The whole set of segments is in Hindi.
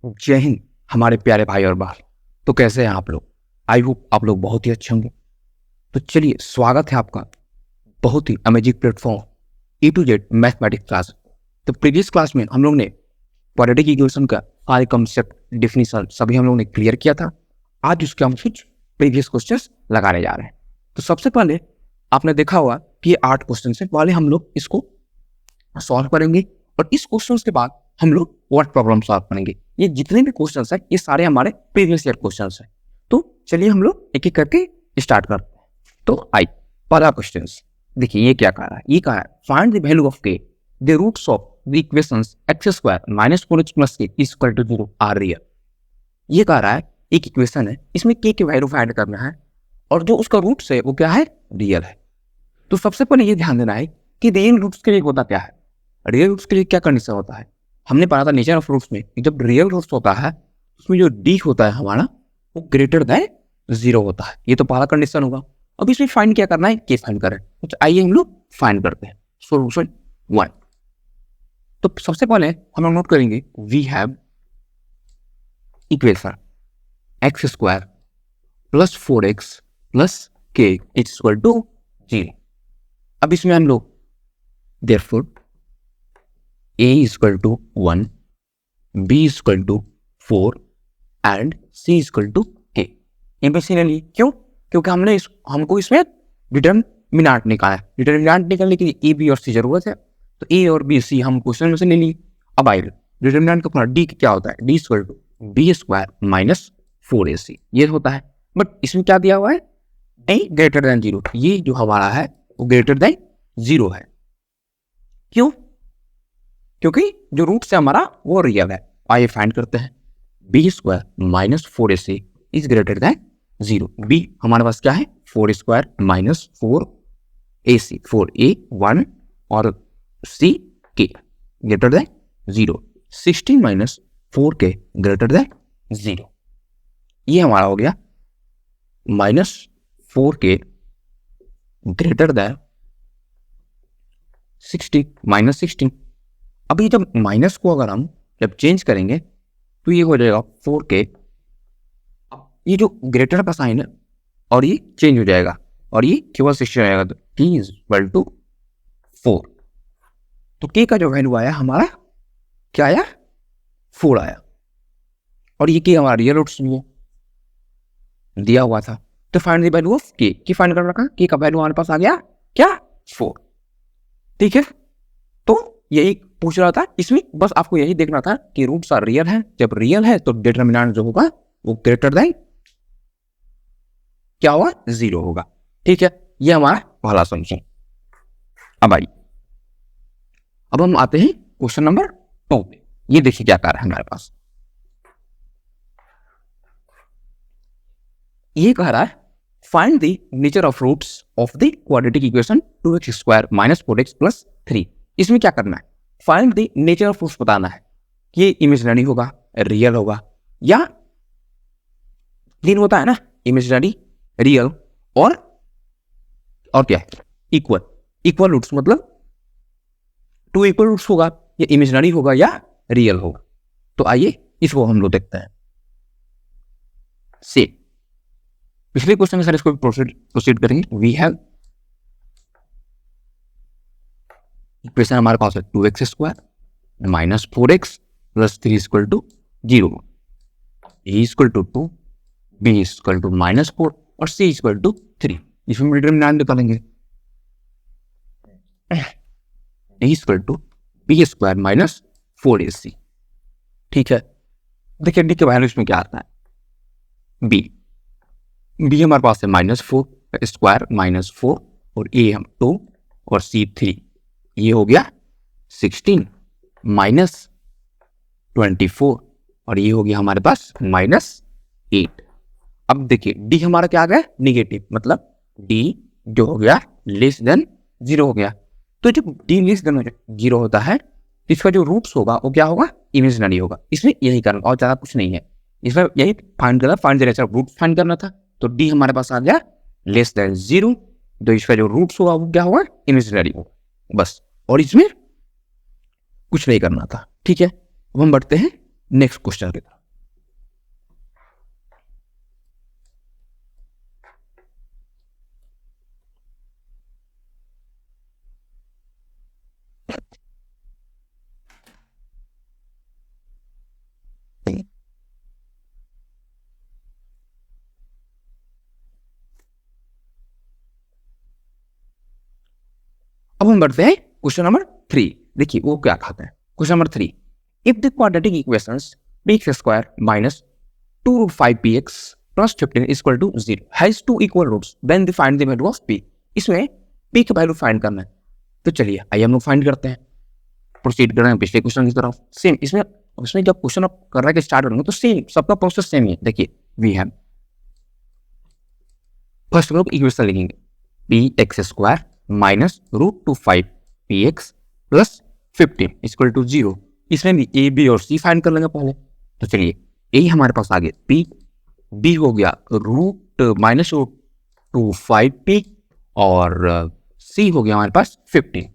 जय हिंद हमारे प्यारे भाई और बहन। तो कैसे हैं आप लोग? आई होप आप लोग बहुत ही अच्छे होंगे। तो चलिए, स्वागत है आपका बहुत ही amazing platform A to Z mathematics class. तो प्रीवियस क्लास में हम लोग ने क्वाड्रेटिक इक्वेशन का सारे कंसेप्ट, डेफिनेशन सभी हम लोग ने क्लियर किया था। आज उसके हम कुछ प्रीवियस क्वेश्चंस लगाने जा रहे हैं। तो सबसे पहले आपने देखा होगा कि ये 8 क्वेश्चन है। पहले हम लोग इसको सॉल्व करेंगे और इस क्वेश्चन के बाद हम लोग वर्ड प्रॉब्लम सॉल्व करेंगे। ये जितने भी क्वेश्चंस हैं ये सारे हमारे प्रीवियस ईयर क्वेश्चंस हैं। तो चलिए हम लोग एक एक करके स्टार्ट करते हैं। तो आई पहला क्वेश्चन देखिए, ये क्या कह रहा है? ये कहा है find the value of k the roots of the equations x² - 4x + k = 0 are real. ये कह रहा है एक इक्वेशन है, इसमें k की वैल्यू फाइंड करना है और जो उसका रूट्स है वो क्या है? रियल है। तो सबसे पहले ये ध्यान देना है कि रियल रूट्स के लिए होता क्या है। रियल रूट्स के लिए क्या कंडीशन होता है? हमने पढ़ा था नेचर ऑफ रूट्स में, जब रियल रूट्स होता है उसमें जो डी होता है हमारा वो ग्रेटर देन 0 होता है। ये तो पहला कंडीशन होगा। अब इसमें फाइंड क्या करना है? के फाइंड करें। तो आइए हम लोग फाइंड करते हैं। सॉल्यूशन 1। तो सबसे पहले हम लोग नोट करेंगे we have equation x² + 4x + k = 0। अब इसमें हम लोग therefore a = 1, b = 4 and c = k। इम्पीरियली क्यों? क्योंकि हमको इसमें डिटरमिनेंट निकाला है। डिटरमिनेंट निकालने के लिए ए, बी और सी जरूरत है। तो ए और बी, सी हम क्वेश्चन में से ले लिए। अब आइए डिटरमिनेंट का अपना डी क्या होता है? d = b² - 4ac ये होता है। बट इसमें क्या दिया हुआ है? a greater than 0। ये जो हमारा है वो ग्रेटर देन 0 है। क्यों? क्योंकि जो रूट से हमारा वो रियल है। आइए फाइंड करते हैं। b² - 4ac is greater than 0। b हमारे पास क्या है? 4² - 4ac 4a 1 और c k greater than 0। 16 - 4k greater than 0। ये हमारा हो गया -4k ग्रेटर देन 16। अभी जब माइनस को अगर हम जब चेंज करेंगे तो ये हो जाएगा 4k। ये जो ग्रेटर का साइन है और ये चेंज हो जाएगा और ये केवल 16 आएगा। तो t = 4। तो k का जो वैल्यू आया हमारा क्या आया? 4 आया। और ये k हमारा रियल रूट्स में दिया हुआ था। तो find the value of k। की फाइंड कर रखा, k का वैल्यू हमारे पास आ गया क्या? 4। ठीक है। तो यही पूछ रहा था। इसमें बस आपको यही देखना था कि रूट्स आर रियल है। जब रियल है तो डिटरमिनेंट जो होगा वो ग्रेटर देन क्या होगा? 0 होगा। ठीक है, ये हमारा पहला सॉल्यूशन। अब हम आते हैं क्वेश्चन नंबर 2 पे। ये देखिए क्या कह रहा है हमारे पास। ये कह रहा है find the nature of roots of the quadratic equation 2x² - 4x + 3। इसमें क्या करना है? Find the nature of roots बताना है कि ये इमेजिनरी होगा, रियल होगा या 3 होता है ना, इमेजिनरी, रियल और क्या है? Equal roots. मतलब 2 इक्वल रूट्स होगा, या इमेजिनरी होगा या रियल होगा। तो आइए इसको हम लोग देखते हैं। से पिछले क्वेश्चन के साथ इसको प्रोसीड करेंगे। वी हैव इक्वेशन हमारे पास है 2x² - 4x + 3 = 0। a = 2, b = -4 और c = 3। इसमें डिटरमिनेंट निकालेंगे। a = b² - 4ac। ठीक है। देखिए डी के वैल्यू इसमें क्या आता है? b हमारे पास है -4² - 4 और a हम 2 और c 3। ये हो गया 16 - 24 और ये हो गया हमारे पास -8। अब देखिए डी हमारा क्या आ गया? निगेटिव। मतलब डी जो हो गया लेस देन 0 हो गया। तो जब डी लेस देन 0 होता है तो इसका जो रूट्स होगा वो क्या होगा? इमेजिनरी होगा। इसमें यही करना और ज्यादा कुछ नहीं है। इसमें यही फाइंड करना, find the nature of roots find करना था। तो डी हमारे पास आ गया लेस देन 0। तो इसका जो रूट्स होगा वो क्या होगा? इमेजिनरी होगा बस। और इसमें कुछ नहीं करना था। ठीक है। अब हम बढ़ते हैं नेक्स्ट क्वेश्चन की तरफ। अब हम बढ़ते हैं क्वेश्चन नंबर 3। देखिए वो क्या खाता है। Question number 3, if the quadratic equations px square minus 2 root 5 px plus 15 equal to 0 has two equal roots then find the value of p। इसमें p का वैल्यू फाइंड करना है। तो चलिए आइए हम लोग फाइंड करते हैं, प्रोसीड कर रहे हैं पिछले क्वेश्चन की तरफ। सेम इसमें जब क्वेश्चन आप करने के स्टार्ट करेंगे तो सेम सबका प्रोसेस सेम ही है। देखिए वी हैव फर्स्ट हम लोग इक्वेशन लिखेंगे px square minus root 2 5 px plus 15 equal to 0। इसमें भी a b और c फाइंड कर लेंगे पहले। तो चलिए a हमारे पास आ गया p, b हो गया रूट माइनस रूट 2 5 p और c हो गया हमारे पास 15।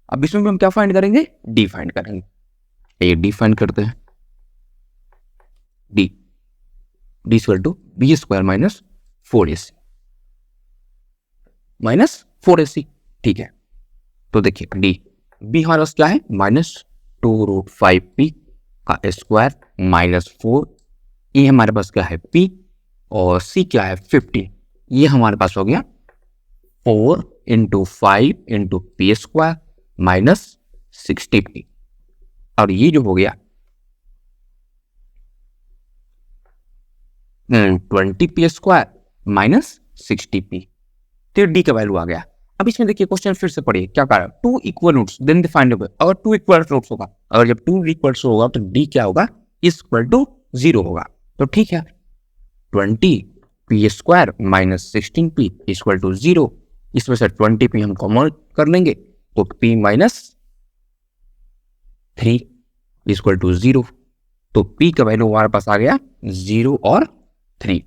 अब इसमें भी हम क्या फाइंड करेंगे, d फाइंड करेंगे। ये d फाइंड करते हैं, d equal to b square minus 4ac minus 4ac। ठीक है, तो देखिए b हमारे पास क्या है, माइनस 2 रूट 5 p का स्क्वायर माइनस 4, ये हमारे पास क्या है p और c क्या है 15। ये हमारे पास हो गया 4 into 5 into P square minus 60p और ये जो हो गया 20p स्क्वायर माइनस 60p। तो डी का वैल्यू आ गया। अब इसमें देखिए क्वेश्चन फिर से पढ़िए क्या कह रहा है, 2 equal roots then the find अगर 2 इक्वल रूट्स होगा, अगर जब 2 इक्वल होगा तो डी क्या होगा, इक्वल टू 0 होगा। तो ठीक है 20p square minus 16p equal to 0। इसमें से 20p हम कॉमन कर लेंगे तो p माइनस 3 इक्वल टू 0। तो p का वैल्यू हमारे पास आ गया 0 और 3।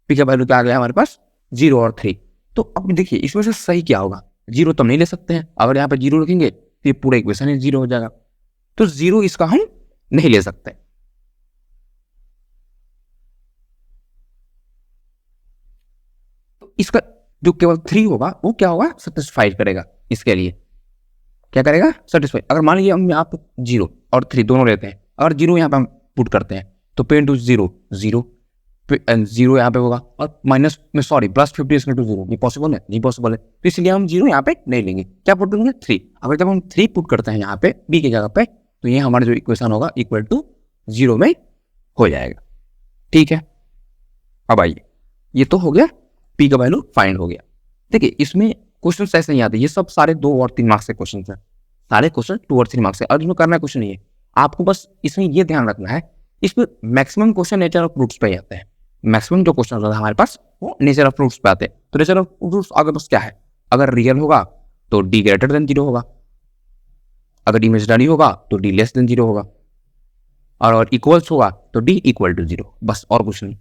p का वैल्यू क्या आ गया हमारे पास 0 और 3। तो अब देखिए इसमें से सही क्या होगा, 0 तो हम नहीं ले सकते हैं। अगर यहाँ पे 0 रखेंगे तो ये पूरा इक्वेशन ही 0 हो जाएगा। तो 0 इसका हम नहीं ले सकते। तो इसका जो केवल 3 होगा वो क्या होगा, सेटिस्फाई करेगा। इसके लिए क्या करेगा, सेटिस्फाई। अगर मान लीजिए हम यहाँ पे 0 और 3 दोनों लेते हैं, अगर 0 यहाँ पे हम पुट करते हैं तो पे इंटू 0 0 0 यहाँ पे होगा और माइनस में सॉरी प्लस 50 इक्वल टू 0। ये पॉसिबल है, नहीं पॉसिबल है। तो इसलिए हम 0 यहाँ पे नहीं लेंगे। क्या पुट करेंगे 3। अगर जब हम 3 पुट करते हैं यहाँ पे b की जगह पे तो ये हमारा जो इक्वेशन होगा इक्वल टू 0 में हो जाएगा। ठीक है, अब आइए ये तो हो गया, p का वैल्यू फाइंड हो गया। देखिए इसमें क्वेश्चन ऐसे नहीं आते, ये सब सारे 2 और 3 मार्क्स के क्वेश्चन है। सारे क्वेश्चन 2 और 3 मार्क्स है और इसमें करना कुछ नहीं है। आपको बस इसमें ये ध्यान रखना है, इसमें maximum question nature of roots पे आते हैं। मैक्सिमम जो क्वेश्चन होता है हमारे पास वो नेचर ऑफ रूट्स पे आते हैं। तो नेचर ऑफ रूट्स अगर बस क्या है, अगर रियल होगा तो d ग्रेटर देन 0 होगा, अगर इमेजिनरी होगा तो d लेस देन 0 होगा, और अगर इक्वल्स होगा तो d इक्वल टू 0, बस और कुछ नहीं।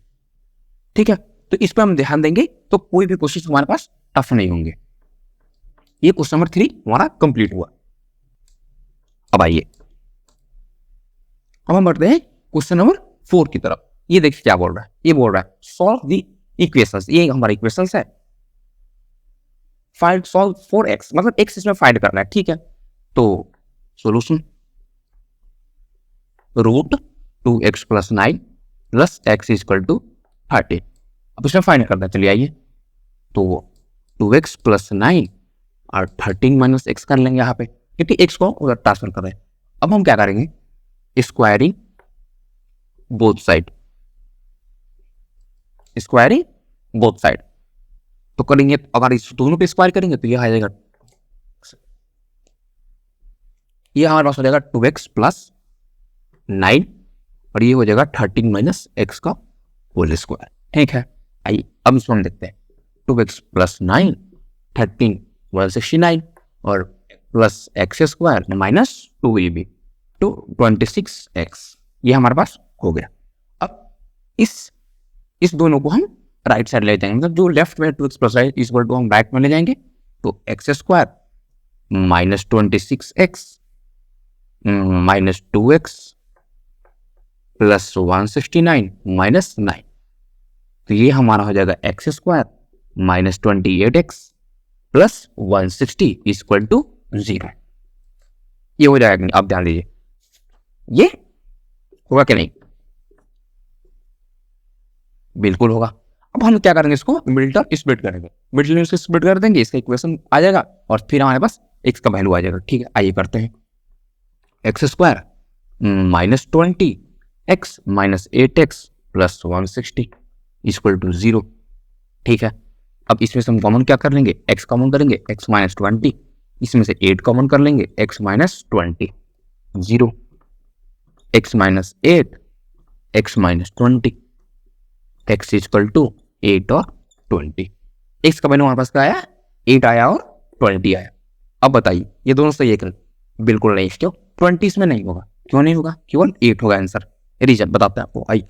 ठीक है, तो इस पर हम ध्यान देंगे तो कोई भी क्वेश्चन हमारे पास टफ नहीं होंगे। ये क्वेश्चन नंबर 3 हमारा कंप्लीट हुआ। अब आइए अब हम बढ़ते हैं क्वेश्चन नंबर 4 की तरफ। ये देखिए क्या बोल रहा है, ये बोल रहा है सॉल्व द इक्वेशंस। ये हमारा इक्वेशंस है, फाइंड सॉल्व फॉर x, मतलब x इसमें फाइंड करना है। ठीक है, तो solution root 2x plus 9 plus x equal to 30। अब इसमें फाइंड करना है। चलिए आइए, तो 2x प्लस 9 और 13 माइनस x कर लेंगे यहाँ पे, क्योंकि x को उधर ट्रांसफर कर रहे हैं। अब हम क्या करेंगे, squaring both side, squaring both side तो करेंगे। अगर इस दोनों पे स्क्वायर करेंगे तो ये आ जाएगा, ये हमारे पास हो जाएगा 2x प्लस 9 और ये हो जाएगा 13 माइनस x का होल स्क्वायर। ठीक है, आइए अब इसको हम देखते हैं। 2x प्लस 9 13 169 और plus x square minus 2ab तो 26x, ये हमारे पास हो गया। अब इस दोनों को हम राइट साइड ले जाएंगे, मतलब जो लेफ्ट में 2x plus right equal to हम राइट में ले जाएंगे तो x square minus 26x minus 2x plus 169 minus 9, तो ये हमारा हो जाएगा x square minus 28x plus 160 equal to 0। ये हो जाएगा। अब ध्यान दीजिए ये होगा कि नहीं, बिल्कुल होगा। अब हम क्या करेंगे, इसको मिडिल टर्म स्प्लिट करेंगे, मिडिल टर्म स्प्लिट कर देंगे, इसका इक्वेशन आ जाएगा और फिर हमारे पास एक्स का वैल्यू आ जाएगा। ठीक है, आइए करते हैं। X square minus 20 x minus 8x plus 160 equal to 0। ठीक है, अब इसमें से हम कॉमन क्या कर लेंगे, x कॉमन करेंगे, x माइनस 20, इसमें से 8 कॉमन कर लेंगे, x minus 20, 0, x minus 8 x minus 20, x equal to 8 और 20। x का वैल्यू हमारे पास क्या आया, 8 आया और 20 आया। अब बताइए ये दोनों सही है? बिल्कुल नहीं। क्यों? 20 इसमें नहीं होगा। क्यों नहीं होगा? केवल 8 होगा आंसर। रीजन बताते हैं आपको। आइए,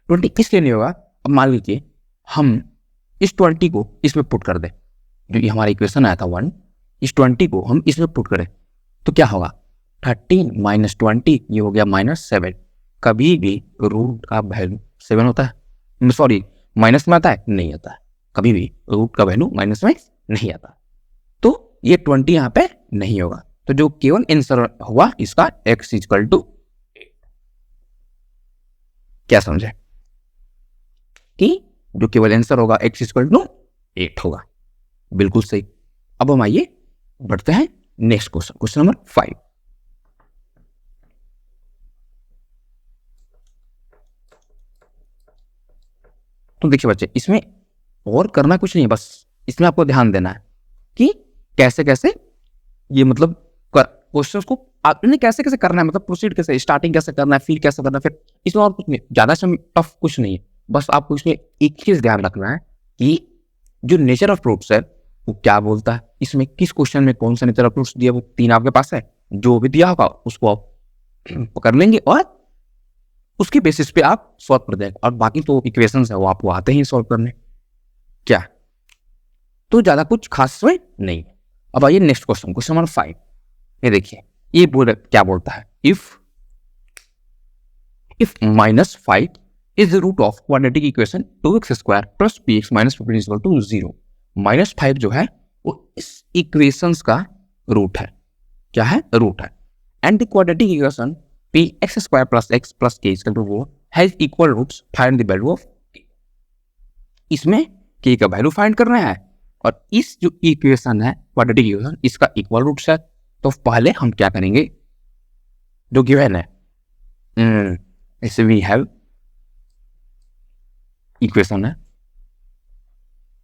20 इसलिए नहीं होगा। अब मान लीजिए हम इस 20 को इसमें पुट कर दें, जो ये हमारा इक्वेशन आया था 1, इस 20 को हम इसमें पुट करें तो क्या होगा, 13 माइनस 20 ये हो गया माइनस 7। कभी भी रूट का वैल्यू 7 होता है, सॉरी माइनस में आता है? नहीं आता है। कभी भी रूट का वैल्यू माइनस में नहीं आता। तो ये 20 यहाँ पे नहीं होगा। तो जो केवल आंसर हुआ इसका x इक्वल टू 8। क्या समझे कि जो केवल आंसर होगा x इक्वल टू 8 होगा। बिल्कुल सही। अब हम आइए बढ़ते हैं नेक्स्ट क्वेश्चन, क्वेश्चन नंबर 5। तो देखिए बच्चे, इसमें और करना कुछ नहीं है, बस इसमें आपको ध्यान देना है कि कैसे कैसे ये मतलब क्वेश्चंस को आपने कैसे कैसे करना है, मतलब प्रोसीड कैसे, स्टार्टिंग कैसे करना है, फिर कैसे करना है, फिर इसमें और कुछ नहीं, ज्यादा टफ कुछ नहीं है। बस आपको इसमें एक चीज ध्यान रखना है कि जो नेचर ऑफ फ्रूट्स है वो क्या बोलता है, इसमें किस क्वेश्चन में कौन सा नेचर ऑफ फ्रूट्स दिया, वो 3 आपके पास है, जो भी दिया होगा उसको आप पकड़ लेंगे और उसके बेसिस पे आप सॉल्व कर देंगे। और बाकी तो इक्वेशंस है वो आपको आते ही सॉल्व करने, क्या तो ज्यादा कुछ खास में नहीं। अब आइए नेक्स्ट क्वेश्चन, क्वेश्चन नंबर 5। ये देखिए, ये क्या बोलता है, if minus 5 is the root of quadratic equation 2x square plus px minus 15 equal to 0। Minus 5 जो है वो इस इक्वेशंस का रूट है। क्या है? रूट है। And the quadratic equation px square plus x plus k equal to 4 has equal roots, find the value of k। इसमें k का वैल्यू फाइंड करना है और इस जो इक्वेशन है क्वाड्रेटिक इक्वेशन, इसका इक्वल रूट्स है। तो पहले हम क्या करेंगे, जो गिवन है इसे वी हैव इक्वेशन है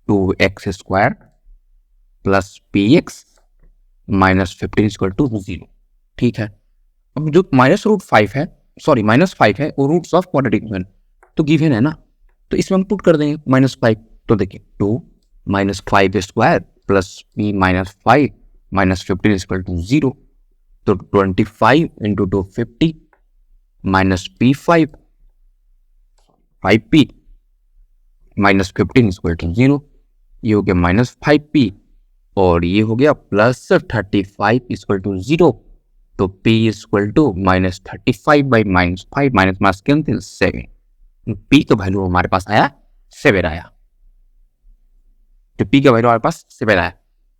2x square plus px minus 15 equal to 0। ठीक है, अब जो माइनस रूट 5 है, सॉरी माइनस 5 है, वो रूट्स ऑफ क्वाड्रेटिक इक्वेशन तो गिवन है ना, तो इसमें हम पुट कर देंगे माइनस 5। तो देखिए 2 minus 5 square plus p minus 5 minus 15 equal to 0। तो 25 into 2 50 minus p5 5p minus 15 equal to 0। ये हो गया माइनस 5p और ये हो गया प्लस 35 इक्वल टू 0। तो p equal to minus 35 by minus 5 minus minus cancel 7। p का वैल्यू हमारे पास आया 7 आया। तो p का वैल्यू हमारे पास 7 आया।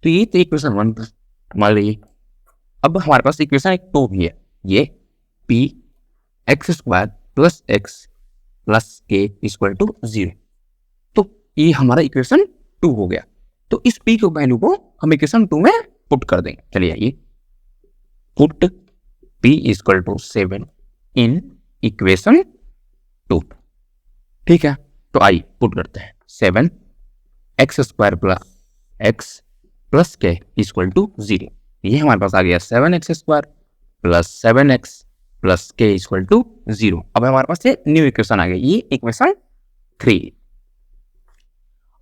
तो ये तो इक्वेशन 1 मान लीजिए। अब हमारे पास इक्वेशन एक 2 भी है, ये p x square plus x plus k equal to 0। तो ये हमारा इक्वेशन 2 हो गया। तो इस p के वैल्यू को हम इक्वेशन 2 में पुट कर देंगे। चलिए आइए, put p equal to 7 in equation 2। ठीक है, तो आइए पुट करते हैं 7 x square plus x plus k equal to 0। ये हमारे पास आ गया 7x square plus 7x plus k equal to 0। अब हमारे पास ये न्यू इक्वेशन आ गया, ये इक्वेशन 3।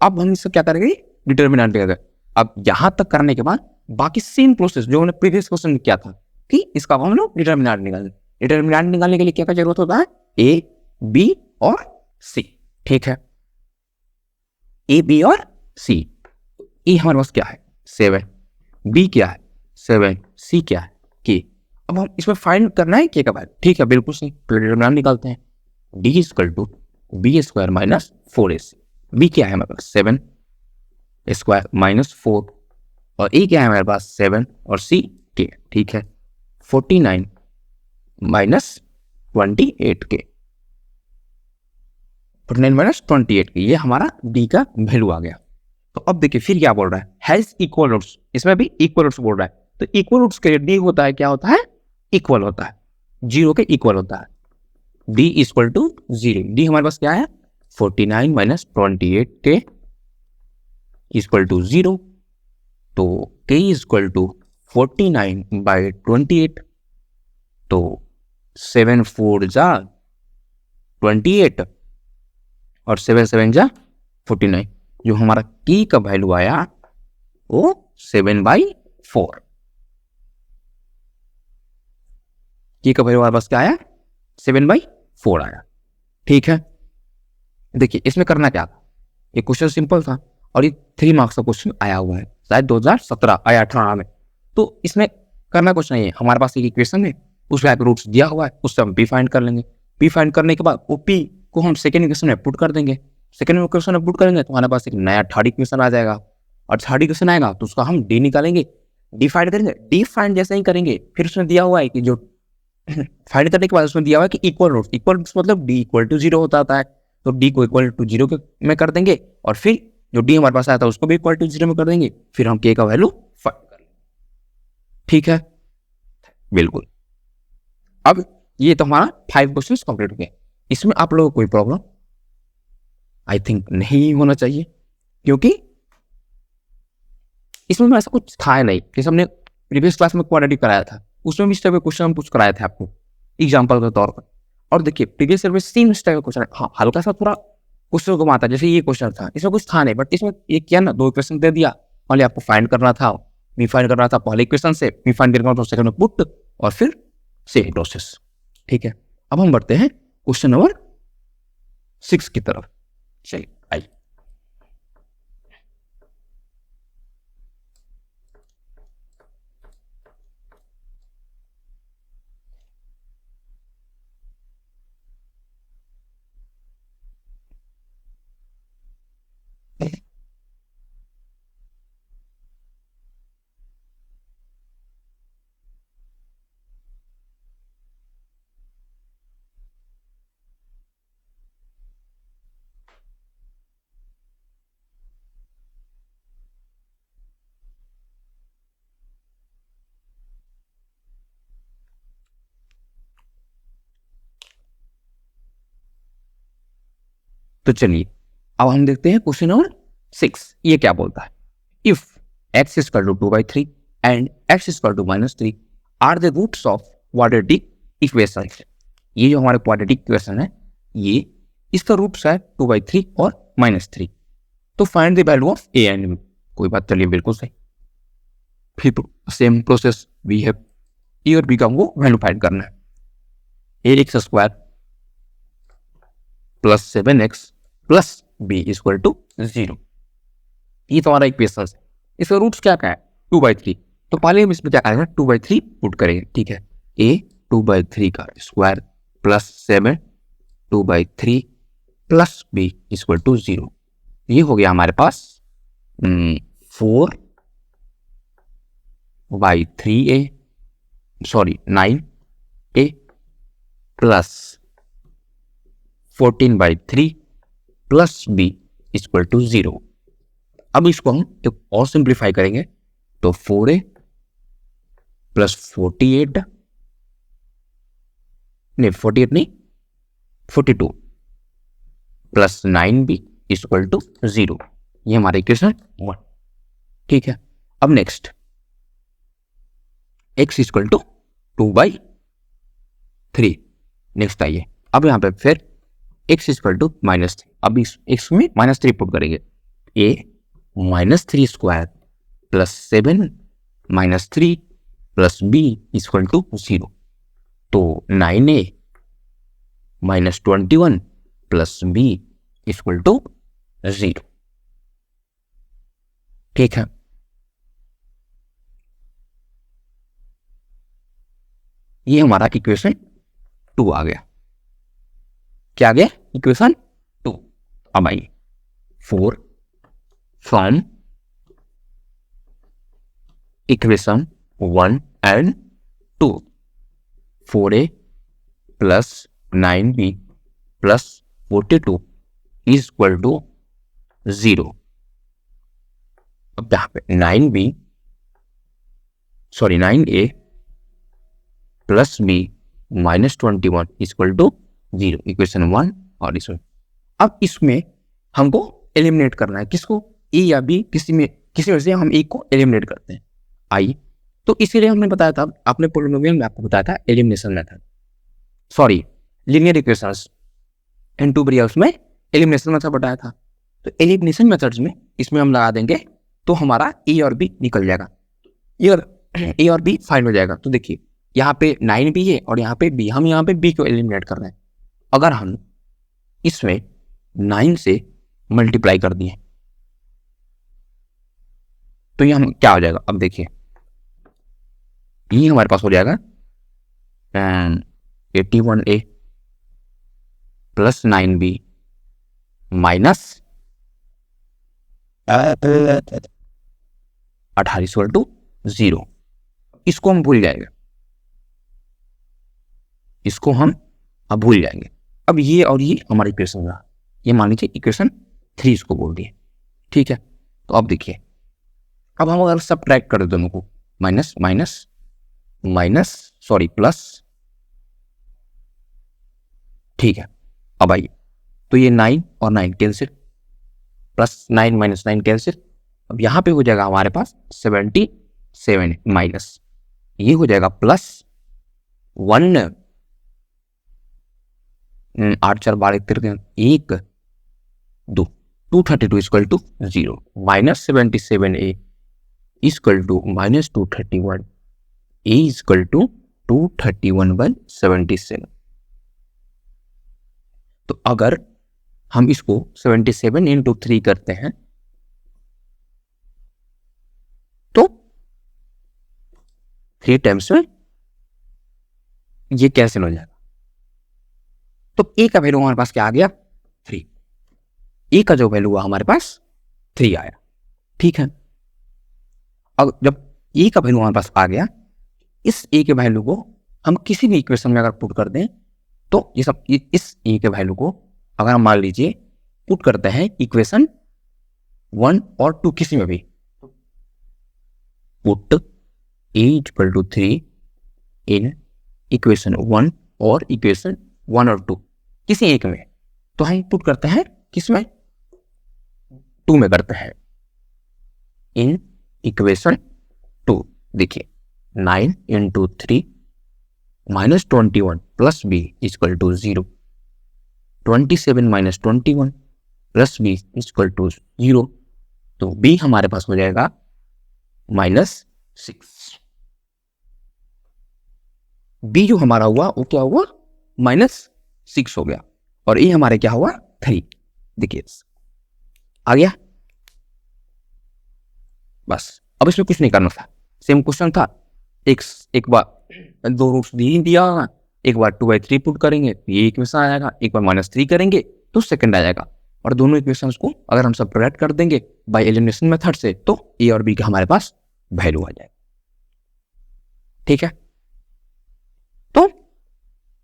अब हम इससे क्या करेंगे, डिटर्मिनेंट लेंगे। अब यहां तक करने के बाद बाकी सेम प्रोसेस जो हमने प्रीवियस क्वेश्चन में किया था कि इसका हम लोग डिटर्मिनेंट निकालें। डिटर्मिनेंट निकालने के लिए क्या क्या जरूरत होता है, a b और c। ठीक है, a b और c। a हमारे पास क्या है 7, b क्या है 7, c क्या है k। अब हम इसमें फाइंड करना है k का वैल्यू। ठीक है, बिल्कुल सही। डिटर्मिनेंट निकालते हैं, d equal to b square minus 4ac। b क्या है हमारे पास 7 स्क्वायर माइनस 4 और a क्या है हमारे पास 7 और c k। ठीक है, 49 माइनस 28 के, 49 माइनस 28 के, ये हमारा d का वैल्यू आ गया। तो अब देखिए फिर क्या बोल रहा है, हैज इक्वल रूट्स, इसमें भी इक्वल रूट्स बोल रहा है। तो इक्वल रूट्स के लिए डी होता है, क्या होता है, इक्वल होता है, जीरो के इक्वल होता है। D equal to zero, D हमारे पास क्या है 49 माइनस 28 के इक्वल टू जीरो। तो के इक्वल टू 49 बाई 28, तो 7 4 जा 28 और 7 7 जा 49, जो हमारा की का वैल्यू आया वो 7/4। की का वैल्यू हमारे पास क्या आया 7/4 आया। ठीक है, देखिए इसमें करना क्या था, ये क्वेश्चन सिंपल था और ये 3 मार्क्स का क्वेश्चन आया हुआ है, शायद 2017 या 18 में। तो इसमें करना कुछ नहीं है, हमारे पास एक इक्वेशन है, उसका रूट्स दिया हुआ है, उससे हम पी फाइंड कर लेंगे। पी फाइंड करने के बाद वो पी को हम सेकेंड इक्वेशन में पुट कर देंगे। सेकेंड इक्वेशन में पुट करेंगे तो हमारे पास एक नया थर्ड इक्वेशन आ जाएगा, और थर्ड इक्वेशन आएगा तो उसका हम डी निकालेंगे, डी फाइंड करेंगे। डी फाइंड जैसे ही करेंगे फिर उसमें दिया हुआ है कि जो फाइंड करने के बाद उसमें दिया हुआ है कि इक्वल रूट्स, इक्वल रूट्स मतलब डी इक्वल टू जीरो होता है, तो डी को इक्वल टू जीरो में कर देंगे, और फिर जो डी हमारे पास आया था उसको भी इक्वल टू जीरो में कर देंगे, फिर हम के का वैल्यू फाइंड कर लेंगे। ठीक है, बिल्कुल। अब ये तो हमारा 5 क्वेश्चंस कंप्लीट हो गए। इसमें आप लोगों को कोई प्रॉब्लम आई थिंक नहीं होना चाहिए, क्योंकि इसमें ऐसा कुछ था नहीं। जैसे हमने प्रीवियस क्लास में क्वाड्रेटिक कराया था, उसमें भी इस टाइप के क्वेश्चन हम कुछ कराए थे आपको एग्जाम्पल के तौर पर। और देखिए प्रीवियस ईयर में सेम इस टाइप का क्वेश्चन, हाँ हल्का सा थोड़ा क्वेश्चन को आता, जैसे ये क्वेश्चन था, इसमें कुछ था नहीं, बट इसमें ये किया ना, 2 इक्वेशन दे दिया, ओनली आपको फाइंड करना था, मी फाइंड करना था पहले इक्वेशन से, मी फाइंड करना था सेकंड में पुट, और फिर सेम प्रोसेस। ठीक है, अब हम बढ़ते हैं क्वेश्चन नंबर 6 की तरफ। चलिए आइए। तो चलिए अब हम देखते हैं क्वेश्चन नंबर 6। ये क्या बोलता है, if x is equal to 2/3 and x is equal to -3 are the roots of quadratic equation। ये जो हमारे क्वाड्रेटिक इक्वेशन है, ये इसका रूट्स है 2/3 और -3, तो find the value of a and b। कोई बात, चलिए बिल्कुल सही। फिर same process we have, a और बी का हमको वैल्यू फाइंड करना है। ax² plus 7x plus b equal to 0, ये तो हमारा इक्वेशन है। इसका रूट्स क्या क्या है 2/3, तो पहले हम इसमें क्या करेंगे 2/3 पुट करेंगे। ठीक है, a 2/3 का square plus 7 2/3 plus b equal to 0, ये हो गया हमारे पास 4/3a, sorry 9a plus 14/3 plus b equal to 0। अब इसको हम एक और सिंप्लीफाई करेंगे, तो 4a प्लस 48 नहीं 48 नहीं 42 प्लस 9b इक्वल टू 0, ये हमारा इक्वेशन 1। ठीक है, अब next x equal to 2/3। Next आइए, अब यहां पे फिर x इक्वल टू -3, अब इस x में -3 पुट करेंगे, a -3 square plus 7 -3 plus b equal to 0, तो 9a -21 plus b equal to 0। ठीक है, ये हमारा इक्वेशन 2 आ गया। क्या आ गया इक्वेशन 2। अब आइए 4 from equation 1 and 2, 4a plus 9b plus 42 is equal to 0। अब यहाँ पे 9a plus b minus 21 equal to 0, equation 1 और इसमें। अब इसमें हमको एलिमिनेट करना है, किसको, ए या बी, किसी में से हम एक को एलिमिनेट करते हैं। आई तो इसीलिए हमने बताया था, आपने पोलिनोमियल में आपको बताया था elimination method, sorry linear equations and two बढ़िया उसमें एलिमिनेशन मेथड बताया था। तो एलिमिनेशन मेथड्स में इसमें हम लगा देंगे तो हमारा ए और बी निकल जाएगा, ए और बी फाइंड हो जाएगा। तो देखिए यहाँ पे 9 बी है और यहाँ पे बी, हम यहाँ पे बी को एलिमिनेट कर रहे हैं। अगर हम इसमें 9 से मल्टीप्लाई कर दिए तो ये हम क्या हो जाएगा, अब देखिए ये हमारे पास हो जाएगा 81a plus 9b minus 18 equal to 0। इसको हम भूल जाएंगे, इसको हम अब भूल जाएंगे। अब ये और ये हमारी इक्वेशन रहा, ये मान लीजिए इक्वेशन 3 इसको बोल दिए, ठीक है। तो अब देखिए, अब हम अगर सब्ट्रैक्ट कर दोनों को, minus minus minus sorry plus, ठीक है। अब आइए, तो ये 9 और 9 कैंसिल, प्लस 9 माइनस 9 कैंसिल। अब यहाँ पे हो जाएगा हमारे पास 77 माइनस ये हो जाएगा plus 1, 8 4 12 1 2, 232 equal to 0 minus 77a equal to minus 231 a equal to 231/77। तो अगर हम इसको 77 इंटू 3 करते हैं तो 3 टाइम्स में ये कैंसिल हो जाएगा। तो ए का वैल्यू हमारे पास क्या आ गया, 3। ए का जो वैल्यू हुआ हमारे पास 3 आया, ठीक है। अब जब ए का वैल्यू हमारे पास आ गया, इस ए के वैल्यू को हम किसी भी इक्वेशन में अगर पुट कर दें तो ये सब, इस ए के वैल्यू को अगर हम मान लीजिए पुट करते हैं इक्वेशन 1 और 2 किसी में भी, put a equal to 3 in equation 1 और इक्वेशन 1 और 2 किसी एक में, तो हम पुट करते हैं किसमें, 2 में करते हैं, इन इक्वेशन 2। देखिए 9 into 3 minus 21 plus b equal to 0, 27 minus 21 plus b equal to 0। तो बी हमारे पास हो जाएगा -6। बी जो हमारा हुआ वो क्या हुआ, -6 हो गया, और ए हमारे क्या हुआ 3। देखिए आ गया, बस अब इसमें कुछ नहीं करना था, सेम क्वेश्चन था। एक बार 2 रूट्स दिया, एक बार 2/3 पुट करेंगे तो ये इक्वेशन आ जाएगा, एक बार -3 करेंगे तो सेकंड आ जाएगा, और दोनों इक्वेशंस को अगर हम सब्ट्रैक्ट कर देंगे बाय एलिमिनेशन मेथड से तो ए और बी का हमारे पास वैल्यू आ जाएगा, ठीक है। तो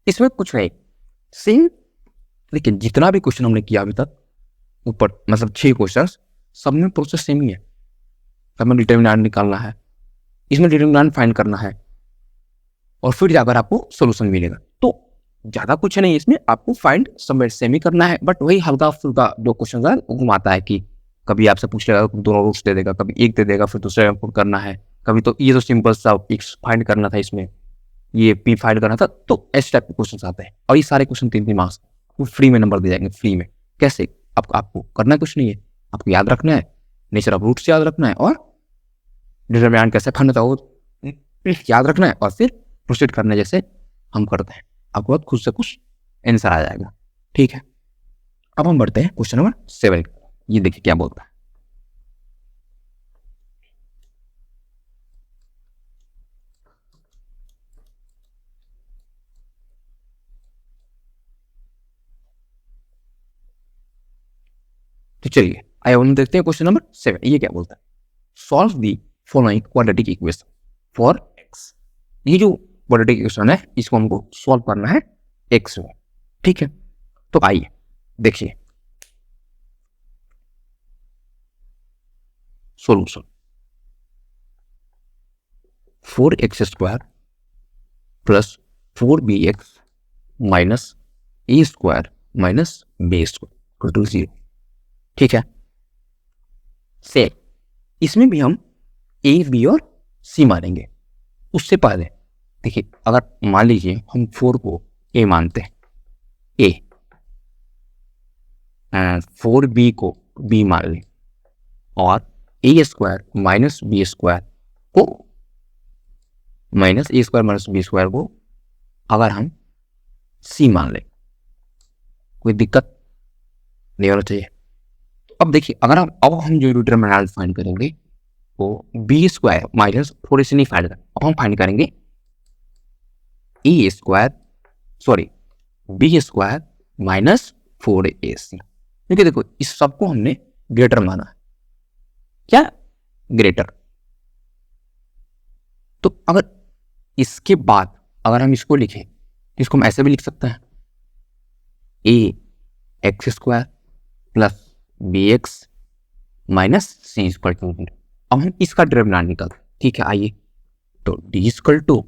इसमें कुछ नहीं, सेम देखिए जितना भी क्वेश्चन हमने किया अभी तक ऊपर, मतलब 6 क्वेश्चन, सब में प्रोसेस सेम ही है। हमें डिटरमिनेंट निकालना है, इसमें डिटरमिनेंट फाइंड करना है, और फिर जाकर आपको सॉल्यूशन मिलेगा। तो ज्यादा कुछ नहीं इसमें, आपको फाइंड समवेयर सेम ही करना है, बट वही हल्का फुल्का जो क्वेश्चन है वो घुमाता है कि कभी आपसे पूछ लेगा, दोनों रूट्स दे देगा, कभी एक दे देगा, फिर दूसरे पुट करना है, कभी तो ये तो सिंपल सा एक्स फाइंड करना था, इसमें ये पी फाइंड करना था। तो इस टाइप के क्वेश्चन आते हैं, और ये सारे क्वेश्चन 3 मार्क्स फ्री में नंबर दे जाएंगे, फ्री में। कैसे, आपको करना कुछ नहीं है, आपको याद रखना है, नेचर ऑफ रूट्स याद रखना है, और डिटरमिनेंट कैसे फाइंड होता है वो याद रखना है, और फिर प्रोसीड करने जैसे हम करते हैं, आपको खुद से कुछ आंसर आ जाएगा, ठीक है। अब हम बढ़ते हैं क्वेश्चन नंबर 7। ये देखिए क्या बोलता है, तो चलिए आइए हम देखते हैं क्वेश्चन नंबर 7। ये क्या बोलता है, solve the following quadratic equation for x. ये जो क्वाड्रेटिक इक्वेशन है इसको हमको सॉल्व करना है एक्स में, ठीक है। तो आइए देखिए, solution 4x² plus 4bx minus a² minus b² to 0। ठीक है, से इसमें भी हम a, b और c मानेंगे। उससे पहले देखिए, अगर मान लीजिए हम 4 को a मानते हैं, a, 4b को b मान लें और a² माइनस b² को माइनस a² माइनस b² को अगर हम c मान लें, कोई दिक्कत नहीं होना चाहिए। तो अब देखिए, अगर हम जो डिटरमिनेंट फाइंड करेंगे वो b² माइनस 4ac नहीं फाइंड करेंगे, अब हम फाइंड करेंगे b² माइनस 4ac। क्योंकि देखो, इस सबको हमने ग्रेटर माना है। क्या ग्रेटर? तो अगर इसके बाद अगर हम इसको लिखें, इसको हम ऐसे भी लिख सकते हैं, ax² plus bx minus c equal to 0। अब हम इसका डिटरमिनेंट निकालते हैं। ठीक है, आइए, तो d equal to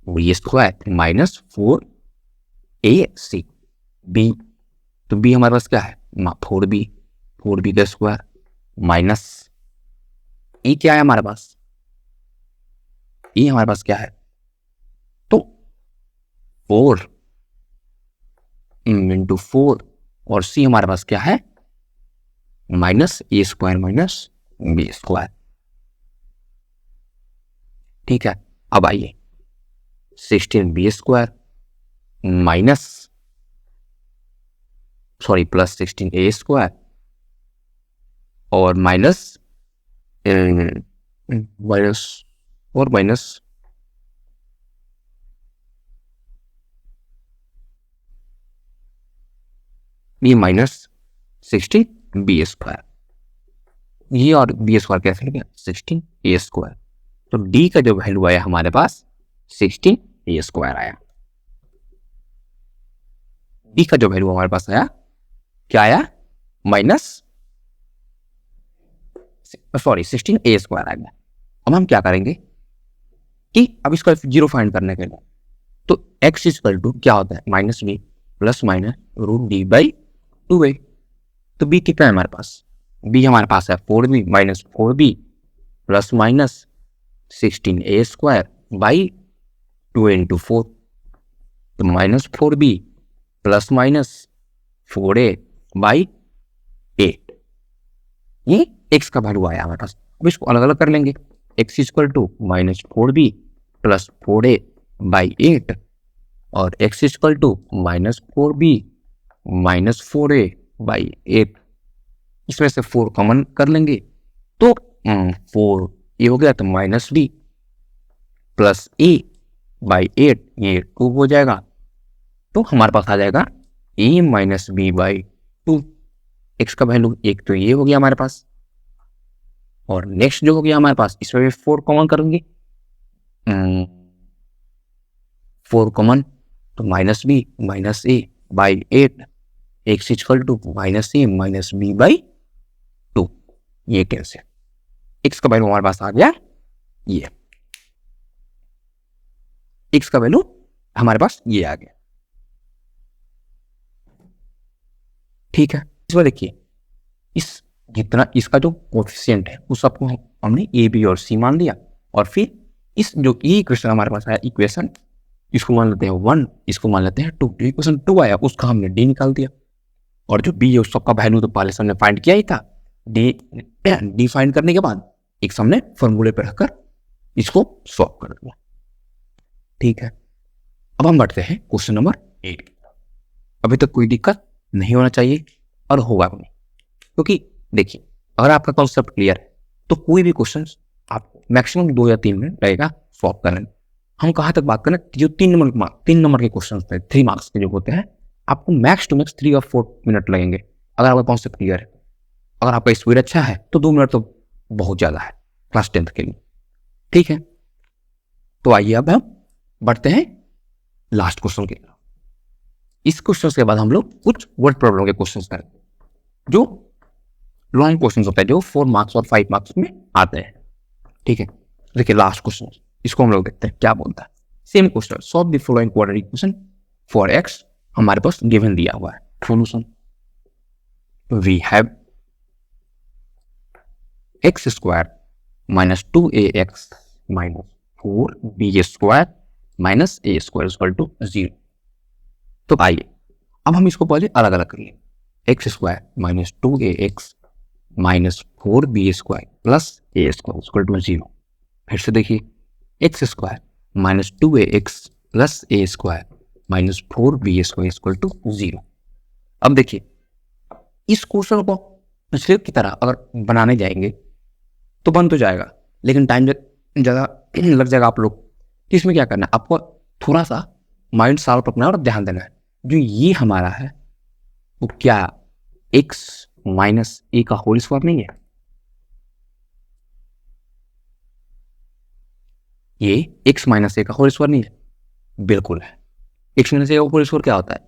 b² minus 4ac, b, तो b हमारे पास क्या है, 4b का स्क्वायर माइनस e क्या है हमारे पास, e हमारे पास क्या है, तो 4 इंटू 4 और c हमारे पास क्या है, माइनस a² माइनस b²। ठीक है, अब आइए 16b² माइनस प्लस 16a² और माइनस ये माइनस 16b², ये और b² कैसे लिखा, 16a²। तो d का जो वैल्यू आया हमारे पास 16a² आया। d का जो वैल्यू हमारे पास आया, क्या आया, माइनस 16a² आ गया। अब हम क्या करेंगे कि अब इसका 0 फाइंड करने के लिए, तो x इक्वल टू क्या होता है, minus b plus minus root d by 2a। तो b कितना है हमारे पास, b हमारे पास है 4b minus 4b plus minus 16a² by 2 into 4, तो minus 4b plus minus 4a by 8। ये x का वैल्यू आया हमारे पास। अब इसको अलग अलग कर लेंगे, x equal to minus 4b plus 4a by 8 और x equal to minus 4b minus 4a by 8। इसमें से 4 कॉमन कर लेंगे, तो 4 ये हो गया, तो minus b plus a by 8, ये 2 हो जाएगा। तो हमारे पास आ जाएगा a minus b by 2। x का वैल्यू एक तो ये हो गया हमारे पास, और नेक्स्ट जो हो गया हमारे पास, इसमें भी 4 कॉमन करेंगे, 4 कॉमन, तो minus b minus a by 8, x equal to minus a minus b by 2। ये कैसे, x का वैल्यू हमारे पास आ गया, ये x का वैल्यू हमारे पास ये आ गया। ठीक है, इसमें देखिए, इस जितना इसका जो कोएफिशिएंट है उस सबको हमने ए बी और सी मान लिया, और फिर इस जो ये इक्वेशन हमारे पास आया, इक्वेशन इसको मान लेते हैं 1, इसको मान लेते हैं 2। जो इक्वेशन 2 आया उसका हमने डी निकाल दिया, और जो बी है उस सबका वैल्यू तो पहले से हमने फाइंड किया ही था। डी फाइंड करने के बाद एक हमने फॉर्मूले पर रखकर इसको सॉल्व कर दिया। ठीक है, अब हम बढ़ते हैं क्वेश्चन नंबर 8। अभी तक कोई दिक्कत नहीं होना चाहिए और होगा नहीं, क्योंकि देखिए, अगर आपका कॉन्सेप्ट क्लियर है तो कोई भी क्वेश्चन आपको मैक्सिमम 2 या 3 मिनट लगेगा सॉल्व करने। हम कहाँ तक बात करें, जो 3 नंबर के क्वेश्चन होते हैं, 3 मार्क्स के जो होते हैं, आपको मैक्स टू मैक्स 3 और 4 मिनट लगेंगे अगर आपका कॉन्सेप्ट क्लियर है। अगर आपका स्पीड अच्छा है तो 2 मिनट तो बहुत ज़्यादा है क्लास 10th के लिए। ठीक है, तो आइए अब हम बढ़ते हैं लास्ट क्वेश्चन की तरफ। इस क्वेश्चन के बाद हम लोग कुछ वर्ड प्रॉब्लम के क्वेश्चन करेंगे, जो लॉन्ग क्वेश्चन होता है जो 4 मार्क्स और 5 मार्क्स में आते हैं। ठीक है, देखिए लास्ट क्वेश्चन, इसको हम लोग देखते हैं क्या बोलता है। Same question, solve the following quadratic equation for x, हमारे पास गिवन दिया हुआ है solution. We have x square minus 2ax minus 4b square minus a square equal to 0। तो आइए अब हम इसको पहले अलग अलग कर लें। X square minus 2ax minus 4b square plus a square equal to 0। फिर से देखिए, x square minus 2ax plus a square minus 4b square equal to 0। अब देखिए, इस क्वेश्चन को पिछले की तरह अगर बनाने जाएंगे तो बन तो जाएगा, लेकिन टाइम ज़्यादा लग जाएगा आप लोग। तो इसमें क्या करना है, आपको थोड़ा सा माइंड शार्प रखना है और ध्यान देना है। जो ये हमारा है वो क्या x माइनस ए का होल स्क्वायर नहीं है, ये x माइनस ए का होल स्क्वायर नहीं है, बिल्कुल है। x माइनस ए का होल स्क्वायर क्या होता है,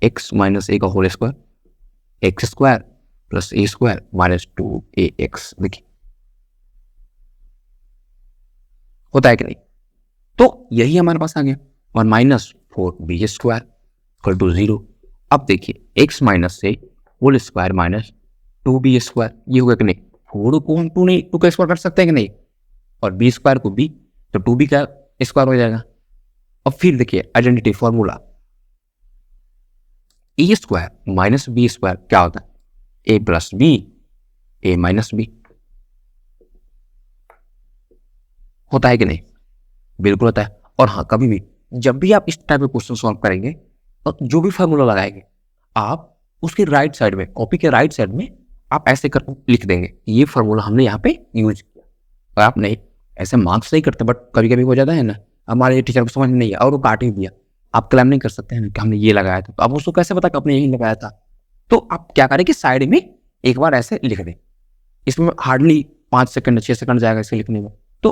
x माइनस ए का whole square X square plus A square minus 2ax। देखिए होता है कि नहीं, तो यही हमारे पास आ गया, और minus 4b square equal to 0। अब देखिए x माइनस से whole square minus 2b square, ये होगा कि नहीं, 4 को हम 2 का स्क्वायर कर सकते हैं कि नहीं, और b स्क्वायर को b, तो 2b का स्क्वायर हो जाएगा। अब फिर देखिए आइडेंटिटी फॉर्मूला, ए स्क्वायर माइनस बी स्क्वायर क्या होता है, ए प्लस बी ए माइनस बी, होता है कि नहीं, बिल्कुल होता है। और हाँ, कभी भी जब भी आप इस टाइप के क्वेश्चन सॉल्व करेंगे तो जो भी फार्मूला लगाएंगे आप उसके राइट साइड में, कॉपी के राइट साइड में आप ऐसे कर लिख देंगे ये फार्मूला हमने यहाँ पे यूज किया। और आप नहीं ऐसे मार्क्स नहीं करते, बट कभी कभी हो जाता है ना, हमारे टीचर को समझ में नहीं है और वो काट ही दिया, आप क्लेम नहीं कर सकते हैं कि हमने ये लगाया था, तो आप उसको कैसे पता कि आपने यही लगाया था। तो आप क्या करें कि साइड में एक बार ऐसे लिख दें, इसमें हार्डली 5 सेकंड 6 सेकंड जाएगा इसे लिखने में, तो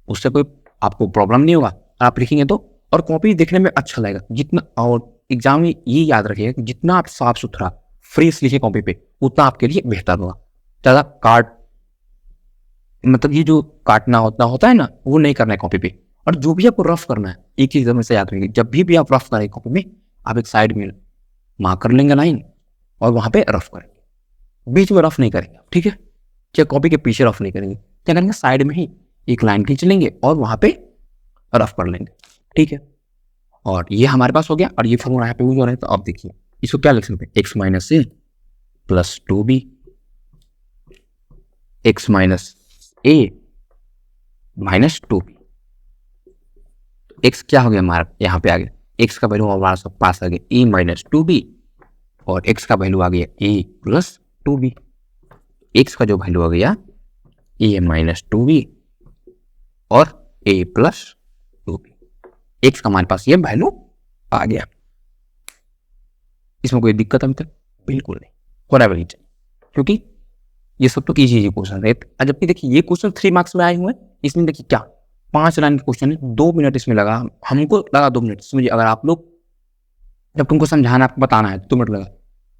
उससे कोई आपको प्रॉब्लम नहीं होगा। आप लिखेंगे तो, और कॉपी देखने में अच्छा लगेगा जितना, और एग्जाम में ये याद रखिएगा कि जितना आप साफ सुथरा फ्रेश लिखिए कॉपी पे उतना आपके लिए बेहतर होगा। ज़्यादा काट, मतलब ये जो काटना होता है ना, वो नहीं करना है कॉपी पे। और जो भी आपको रफ करना है, एक चीज हमेशा याद रखिए, जब भी आप रफ करें कॉपी में, आप एक साइड में मार्क कर लेंगे लाइन और वहां पे रफ करेंगे, बीच में रफ नहीं करेंगे, ठीक है, चाहे कॉपी के पीछे रफ नहीं करेंगे, क्या करेंगे साइड में ही एक लाइन खींच लेंगे और वहां पे रफ कर लेंगे, ठीक है। और ये हमारे पास हो गया, और ये फॉर्मूला यहाँ पे यूज हो रहा है। तो अब देखिए इसको क्या लिख सकते हैं, एक्स माइनस ए प्लस 2b, एक्स माइनस ए माइनस 2b। एक्स क्या हो गया हमारा, यहाँ पे आ गया एक्स का वैल्यू हमारा सब पास आ गया ए माइनस 2b, और एक्स का वैल्यू आ गया ए प्लस 2b। एक्स का जो वैल्यू आ गया ए माइनस 2b और ए प्लस 2b, एक्स का हमारे पास ये वैल्यू आ गया। इसमें कोई दिक्कत अभी तक बिल्कुल नहीं, होना भी नहीं चाहिए, क्योंकि ये सब तो इजी क्वेश्चन है। जबकि देखिए ये क्वेश्चन 3 मार्क्स में आए हुए हैं, इसमें देखिए क्या 5 लाइन का क्वेश्चन है, 2 मिनट इसमें लगा, हमको लगा 2 मिनट। समझिए अगर आप लोग, जब तुमको समझाना आपको बताना है 2 मिनट लगा,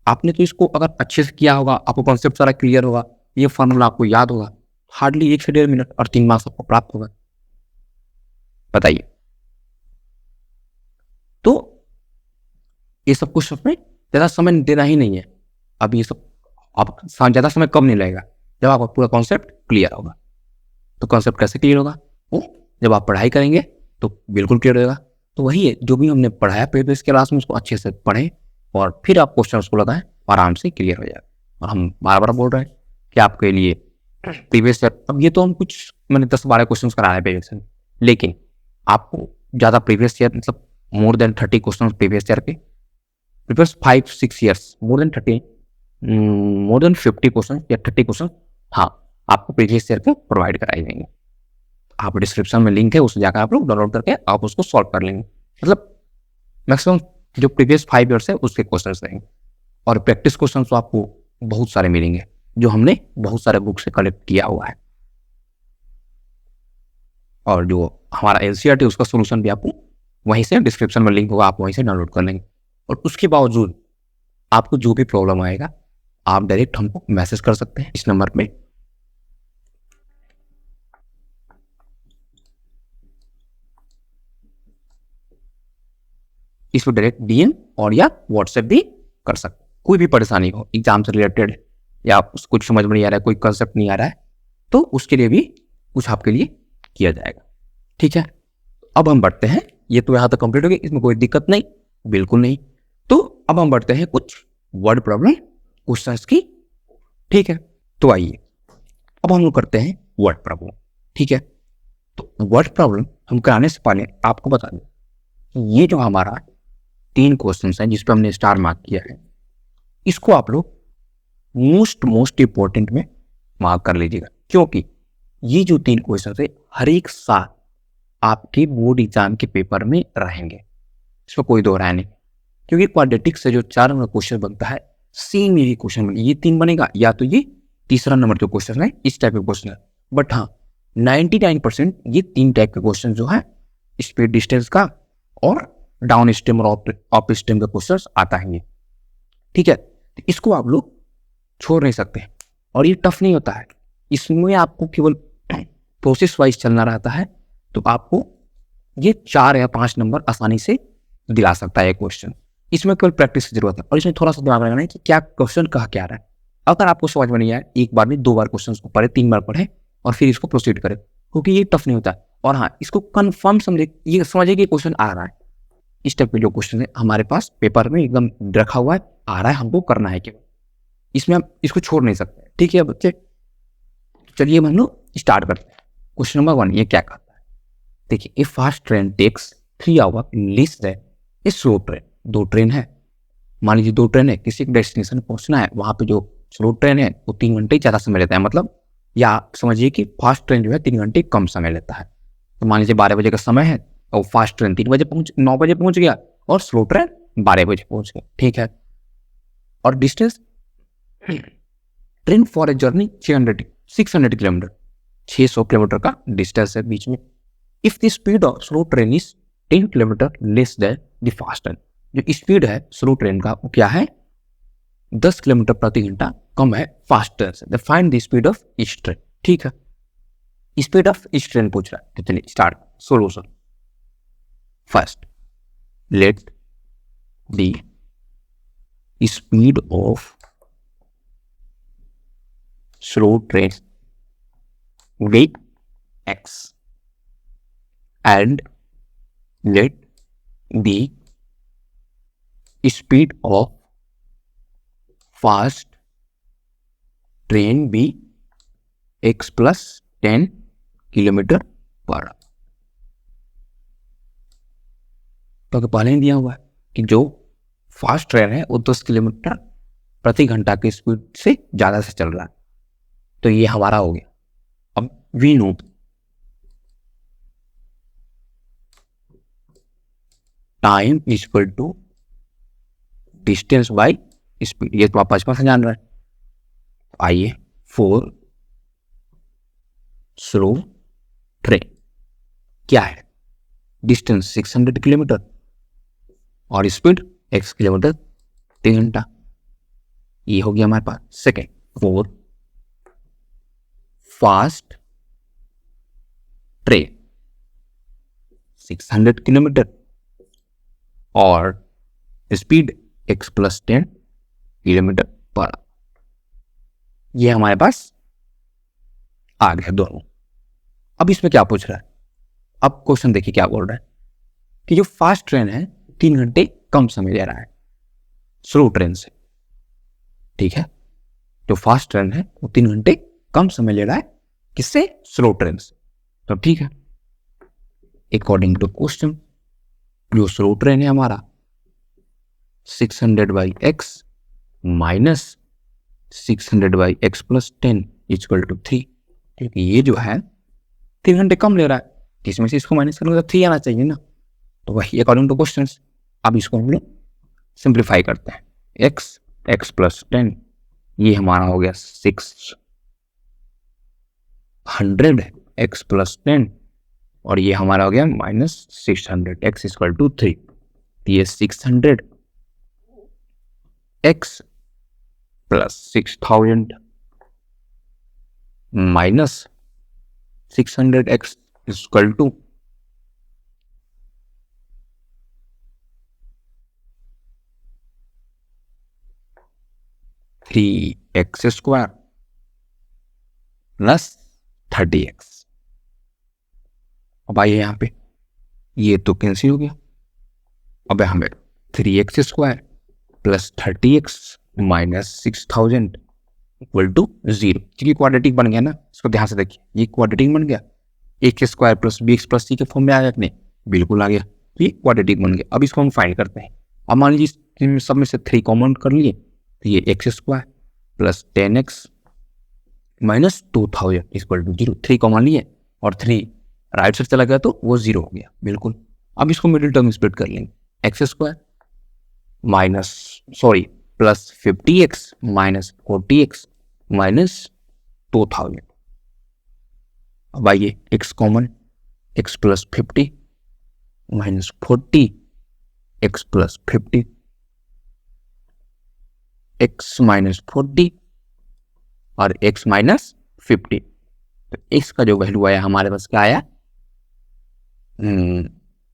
आपने तो इसको अगर अच्छे से किया होगा, आपको कॉन्सेप्ट सारा क्लियर होगा, ये फॉर्मूला आपको याद होगा, हार्डली 1 से 1.5 मिनट और 3 मार्क्स आपको प्राप्त होगा। बताइए, तो ये सब कुछ में ज्यादा समय देना ही नहीं है। अब ये सब आप ज्यादा समय कब नहीं लगेगा, जब आपका पूरा कॉन्सेप्ट क्लियर होगा। तो कॉन्सेप्ट कैसे क्लियर होगा, वो जब आप पढ़ाई करेंगे तो बिल्कुल क्लियर होगा। तो वही है, जो भी हमने पढ़ाया प्रीवियस क्लास में उसको अच्छे से पढ़ें और फिर आप क्वेश्चन उसको लगाएं, आराम से क्लियर हो जाएगा। और हम बार बार बोल रहे हैं कि आपके लिए प्रीवियस ईयर, अब ये तो हम कुछ मैंने 10-12 क्वेश्चन करा रहे हैं प्रीवियस ईयर, लेकिन आपको ज़्यादा प्रीवियस ईयर, मतलब more than 30 question previous year के, previous 5-6 years, more than 50 question या 30 क्वेश्चन, हाँ आपको प्रीवियस ईयर के प्रोवाइड कराई देंगे। आप डिस्क्रिप्शन में लिंक है, उससे जाकर आप लोग डाउनलोड करके आप उसको सॉल्व कर लेंगे। मतलब मैक्सिमम जो प्रीवियस 5 ईयर्स है उसके क्वेश्चन रहेंगे, और प्रैक्टिस क्वेश्चन तो आपको बहुत सारे मिलेंगे जो हमने बहुत सारे बुक से कलेक्ट किया हुआ है। और जो हमारा एनसीईआरटी उसका सोल्यूशन भी आपको वहीं से डिस्क्रिप्शन में लिंक होगा, आप वहीं से डाउनलोड कर लेंगे। और उसके बावजूद आपको जो भी प्रॉब्लम आएगा आप डायरेक्ट हमको मैसेज कर सकते हैं इस नंबर पे। इस पर डायरेक्ट डीएम और या व्हाट्सएप भी कर सकते हैं। कोई भी परेशानी हो एग्जाम से रिलेटेड या कुछ समझ में नहीं आ रहा है, कोई कंसेप्ट नहीं आ रहा है, तो उसके लिए भी कुछ आपके लिए किया जाएगा। ठीक है, अब हम बढ़ते हैं। ये तो यहाँ तक कंप्लीट हो गया, इसमें कोई दिक्कत नहीं, बिल्कुल नहीं। तो अब हम बढ़ते हैं कुछ वर्ड प्रॉब्लम क्वेश्चंस की। ठीक है, तो आइए अब हम लोग करते हैं वर्ड प्रॉब्लम। ठीक है, तो वर्ड प्रॉब्लम हम कराने से पहले आपको बता दें, ये जो हमारा 3 क्वेश्चन है जिस पर हमने स्टार मार्क किया है, इसको आप लोग मोस्ट इंपॉर्टेंट में मार्क कर लीजिएगा, क्योंकि ये जो 3 क्वेश्चन है हर एक साल आपके बोर्ड एग्जाम के पेपर में रहेंगे, इसमें कोई दो राय नहीं। क्योंकि क्वाड्रेटिक से जो 4 नंबर क्वेश्चन बनता है, सेम ये क्वेश्चन बनेगा, ये 3 बनेगा या तो ये तीसरा नंबर जो क्वेश्चन है इस टाइप के क्वेश्चन है। बट हाँ 99% ये 3 टाइप के क्वेश्चन जो है स्पीड डिस्टेंस का और डाउन स्ट्रीम और अप स्ट्रीम का क्वेश्चन आता है ये। ठीक है, तो इसको आप लोग छोड़ नहीं सकते और ये टफ नहीं होता है, इसमें आपको केवल प्रोसेस वाइज चलना रहता है, तो आपको ये 4 या 5 नंबर आसानी से दिला सकता है क्वेश्चन। इसमें केवल प्रैक्टिस की जरूरत है और इसमें थोड़ा सा दिमाग लगाना है कि क्या क्वेश्चन कहा क्या रहा है। अगर आपको समझ में नहीं आए, एक बार में 2 बार क्वेश्चन को पढ़े, 3 बार पढ़े और फिर इसको प्रोसीड करें, क्योंकि ये टफ नहीं होता है। और हाँ, इसको कंफर्म समझे, ये समझे कि क्वेश्चन आ रहा है। इस टाइप के जो क्वेश्चन है हमारे पास पेपर में एकदम रखा हुआ है, आ रहा है, हमको करना है केवल, इसमें हम इसको छोड़ नहीं सकते। ठीक है बच्चे, चलिए हम लोग स्टार्ट करते हैं। क्वेश्चन नंबर 1 ये क्या कहता है, देखिए, a fast train takes 3 hour less than a slow train. 2 train है, मान लीजिए 2 ट्रेन है, किसी एक डेस्टिनेशन पहुंचना है, वहां पे जो स्लो ट्रेन है वो 3 घंटे ज़्यादा समय लेता है, मतलब या समझिए कि फास्ट ट्रेन जो है 3 घंटे कम समय लेता है। तो मान लीजिए 12 बजे का समय है और फास्ट ट्रेन 9 बजे पहुंच गया और स्लो ट्रेन 12 बजे पहुंच गया। ठीक है, और distance train for a journey 600 kilometre, 600 kilometre का डिस्टेंस है बीच में। If the speed of slow train is 10 kilometre less than the fast train, जो स्पीड है स्लो ट्रेन का वो क्या है, 10 किलोमीटर प्रति घंटा कम है फास्ट ट्रेन से। Find the speed of each train. ठीक है, स्पीड ऑफ ईच ट्रेन पूछ रहा है, तो चलिए start solution. First let the speed of slow train be x and let the speed of fast train be x plus 10 kilometre per our. तो पहले ही दिया हुआ है कि जो फास्ट ट्रेन है वो 10 किलोमीटर प्रति घंटा की स्पीड से ज्यादा से चल रहा है, तो ये हमारा हो गया। अब we know time is equal to distance by speed, ये तो आप 55 से जान रहे हैं। आइए, फॉर स्लो ट्रेन क्या है, डिस्टेंस 600 किलोमीटर और स्पीड x किलोमीटर 3 घंटा, ये हो गया हमारे पास। Second, for fast train 600 kilometre और स्पीड x प्लस 10 किलोमीटर पर, ये हमारे पास आ गया दोनों। अब इसमें क्या पूछ रहा है, अब क्वेश्चन देखिए क्या बोल रहा है कि जो फास्ट ट्रेन है 3 घंटे कम समय ले रहा है स्लो ट्रेन से। ठीक है, जो फास्ट ट्रेन है वो 3 घंटे कम समय ले रहा है किससे, स्लो ट्रेन से। तो ठीक है, अकॉर्डिंग टू क्वेश्चन जो स्लो ट्रेन है हमारा 600 by x minus 600 by x plus 10 equal to 3, क्योंकि ये जो है 3 घंटे कम ले रहा है, इसमें से इसको माइनस करेंगे तो 3 आना चाहिए ना, तो वही अकॉर्डिंग टू क्वेश्चन। अब इसको हम लोग सिंप्लीफाई करते हैं, एक्स प्लस 10 ये हमारा हो गया 600 एक्स प्लस 10 और ये हमारा हो गया माइनस 600 एक्स इक्वल टू 3। ये 600 x plus 6000 minus 600x equal to 3x square plus 30x। अब आइए यहाँ पे, ये तो कैंसिल हो गया। अब हमें 3x square plus 30x minus 6000 equal to 0। क्योंकि क्वाड्रेटिक बन गया ना, इसको ध्यान से देखिए, ये क्वाड्रेटिक बन गया। X square plus B X plus C के फॉर्म में आ गया कि नहीं? बिल्कुल आ गया, ये क्वाड्रेटिक बन गया। अब इसको हम फाइंड करते हैं। अब मान लीजिए सब में से 3 कॉमन कर लिए, तो ये x square plus 10x minus 2000 equal to 0। 3 common लिए और 3 राइट साइड चला गया तो वो 0 हो गया, बिल्कुल। अब इसको मिडिल टर्म स्प्लिट कर लेंगे, x square minus plus 50x minus 40x minus 2000। अब आइए x common, x plus 50 minus 40 x plus 50 x minus 40 और x माइनस 50। तो x का जो वैल्यू आया हमारे पास क्या आया?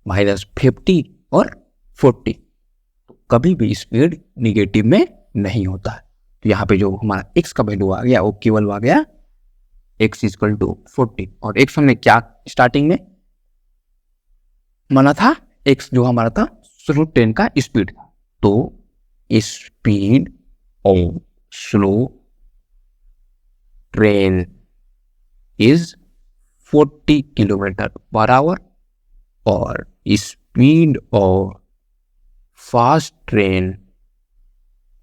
माइनस 50 और 40। तो कभी भी स्पीड निगेटिव में नहीं होता है। तो यहाँ पे जो हमारा x का वैल्यू आ गया वो केवल आ गया x इक्वल टू 40। और x हमने क्या स्टार्टिंग में माना था? x जो हमारा था स्लो ट्रेन का स्पीड था। तो speed of slow train is 40 kilometre per hour और speed of fast train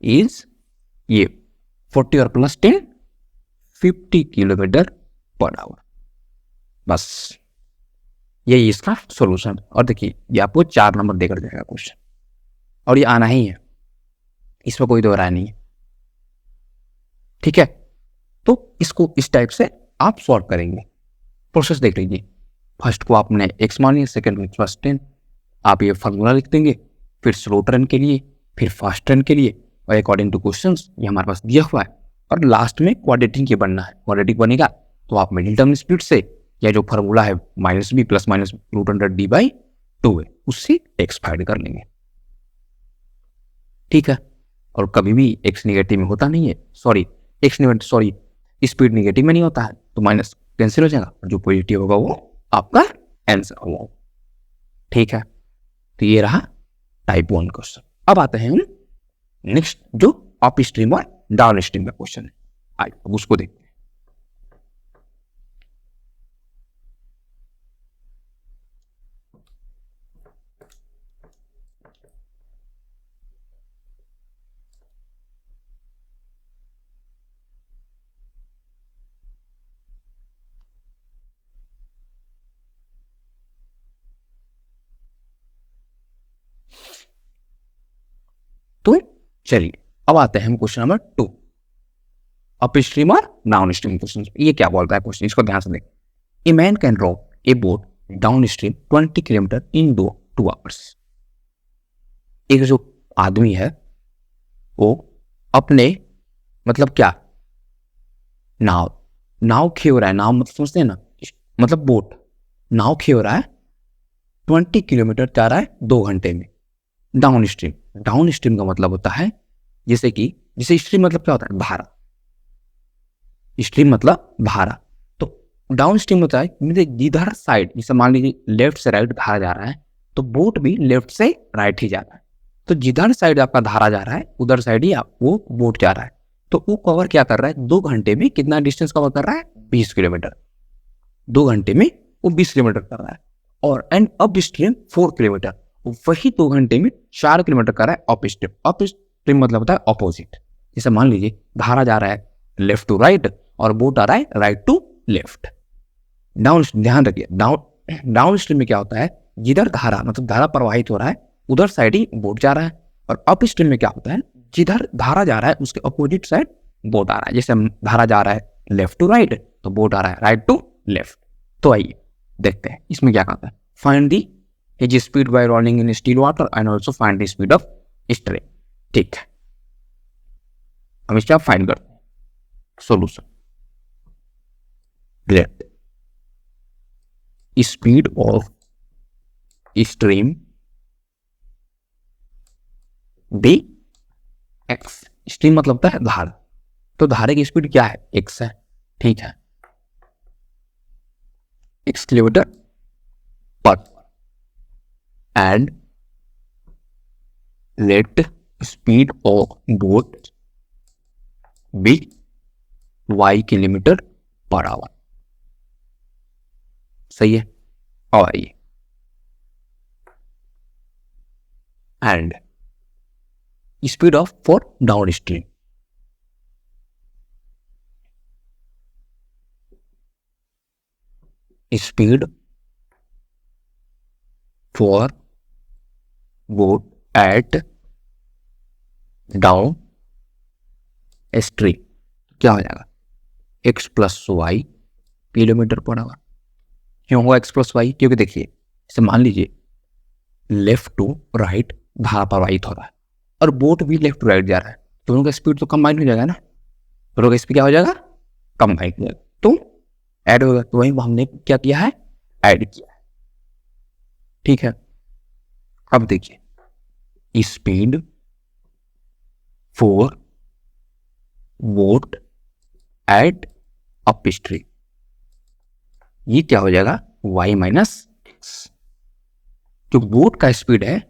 is ये 40 और प्लस 10 50 किलोमीटर पर आवर। बस यही इसका सॉल्यूशन। और देखिए ये आपको 4 नंबर देकर जाएगा क्वेश्चन, और ये आना ही है, इसमें कोई दो राय नहीं है, ठीक है। तो इसको इस टाइप से आप सॉल्व करेंगे। प्रोसेस देख लीजिए, फर्स्ट को आपने x मान लिया, सेकेंड में प्लस 10, आप ये फार्मूला लिख देंगे, फिर स्लो ट्रेन के लिए, फिर फास्ट ट्रेन के लिए, और अकॉर्डिंग टू क्वेश्चंस ये हमारे पास दिया हुआ है। और लास्ट में क्वाड्रेटिक ये बनना है। क्वाड्रेटिक बनेगा तो आप मिडिल टर्म स्पीड से, या जो फार्मूला है minus B plus minus √d/2 है, उससे x फाइंड कर लेंगे, ठीक है। और कभी भी x निगेटिव में होता नहीं है, स्पीड निगेटिव में नहीं होता है, तो माइनस कैंसिल हो जाएगा, जो पॉजिटिव होगा वो आपका आंसर होगा, ठीक है। तो ये रहा टाइप 1 क्वेश्चन। अब आते हैं नेक्स्ट, जो अप स्ट्रीम और डाउन स्ट्रीम का क्वेश्चन है। आइए अब उसको देखते हैं। तो चलिए अब आते हैं हम क्वेश्चन नंबर 2, अप स्ट्रीम और डाउन स्ट्रीम क्वेश्चन। ये क्या बोलता है क्वेश्चन, इसको ध्यान से देखें। A man can raw A boat down stream 20 kilometre in 2 hours. एक जो आदमी है वो अपने मतलब क्या नाव खेव रहा है, नाव मतलब समझते हैं ना, मतलब बोट, नाव खेव रहा है, 20 किलोमीटर जा रहा है 2 घंटे में डाउन स्ट्रीम। डाउन स्ट्रीम का मतलब होता है जैसे स्ट्रीम मतलब क्या होता है? धारा। स्ट्रीम मतलब धारा। तो डाउन स्ट्रीम होता है जिधर साइड, जैसे मान लीजिए लेफ्ट से राइट धारा जा रहा है, तो बोट भी लेफ्ट से राइट ही जा रहा है। तो जिधर साइड आपका धारा जा रहा है उधर साइड ही वो बोट जा रहा है। तो वो कवर क्या कर रहा है? 2 घंटे में कितना डिस्टेंस कवर कर रहा है? 20 किलोमीटर। 2 घंटे में वो 20 किलोमीटर कर रहा है। और एंड अप स्ट्रीम 4 किलोमीटर, वही 2 घंटे में 4 किलोमीटर कर रहा है अप स्ट्रीम। अप स्ट्रीम मतलब होता है ऑपोजिट। जैसे मान लीजिए धारा जा रहा है लेफ्ट टू राइट और बोट आ रहा है राइट टू लेफ्ट। डाउन, ध्यान रखिए, डाउन स्ट्रीम में क्या होता है? जिधर धारा मतलब धारा प्रवाहित हो रहा है उधर साइड ही बोट जा रहा है। और अप स्ट्रीम में क्या होता है? जिधर धारा जा रहा है उसके अपोजिट साइड बोट आ रहा है। जैसे धारा जा रहा है लेफ्ट टू राइट तो बोट आ रहा है राइट टू लेफ्ट। तो आइए देखते हैं इसमें क्या कहता है। Find the age speed by running in still water and also find the speed of stream. ठीक है, हम इसका फाइंड करते हैं solution. Let speed of stream be x. Stream मतलब होता है धारा, तो धारे की स्पीड क्या है, एक्स है, ठीक है, x kilometre per, and let speed of boat be y kilometre per hour. सही है, और आइए and speed of for downstream, speed for boat at downstream क्या हो जाएगा, x plus y kilometre per hour. क्यों होगा एक्स प्लस वाई, क्योंकि देखिए इसे मान लीजिए लेफ्ट टू राइट धारा प्रवाहित हो रहा है और बोट भी लेफ्ट टू राइट जा रहा है, दोनों का स्पीड तो कंबाइन हो जाएगा ना, दोनों का स्पीड क्या हो जाएगा, कंबाइन हो जाएगा, तो ऐड होगा। तो वही हमने क्या किया है, ऐड किया है, ठीक है। अब देखिए speed for boat at upstream, ये क्या हो जाएगा, y माइनस एक्स। जो बोट का स्पीड है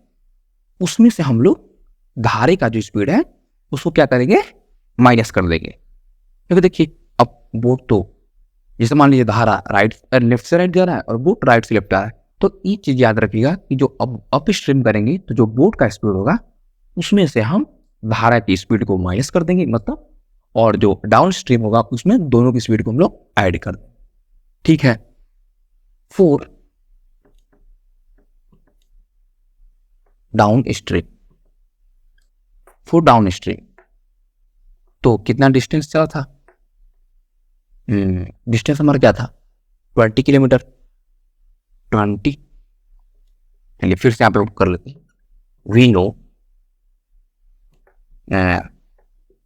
उसमें से हम लोग धारे का जो स्पीड है उसको क्या करेंगे, माइनस कर देंगे। क्योंकि देखिए अब बोट तो जैसे मान लीजिए धारा राइट लेफ्ट से राइट जा रहा है और बोट राइट से लेफ्ट आ रहा है, तो ये चीज याद रखिएगा कि जो अब अप स्ट्रीम करेंगे तो जो बोट का स्पीड होगा उसमें से हम धारा की स्पीड को माइनस कर देंगे मतलब, और जो डाउन स्ट्रीम होगा उसमें दोनों की स्पीड को हम लोग ऐड कर देंगे, ठीक है। Four down stream, for down stream तो कितना डिस्टेंस चला था, डिस्टेंस हमारा क्या था 20 किलोमीटर, 20। चलिए फिर से यहाँ पे कर लेते हैं, we know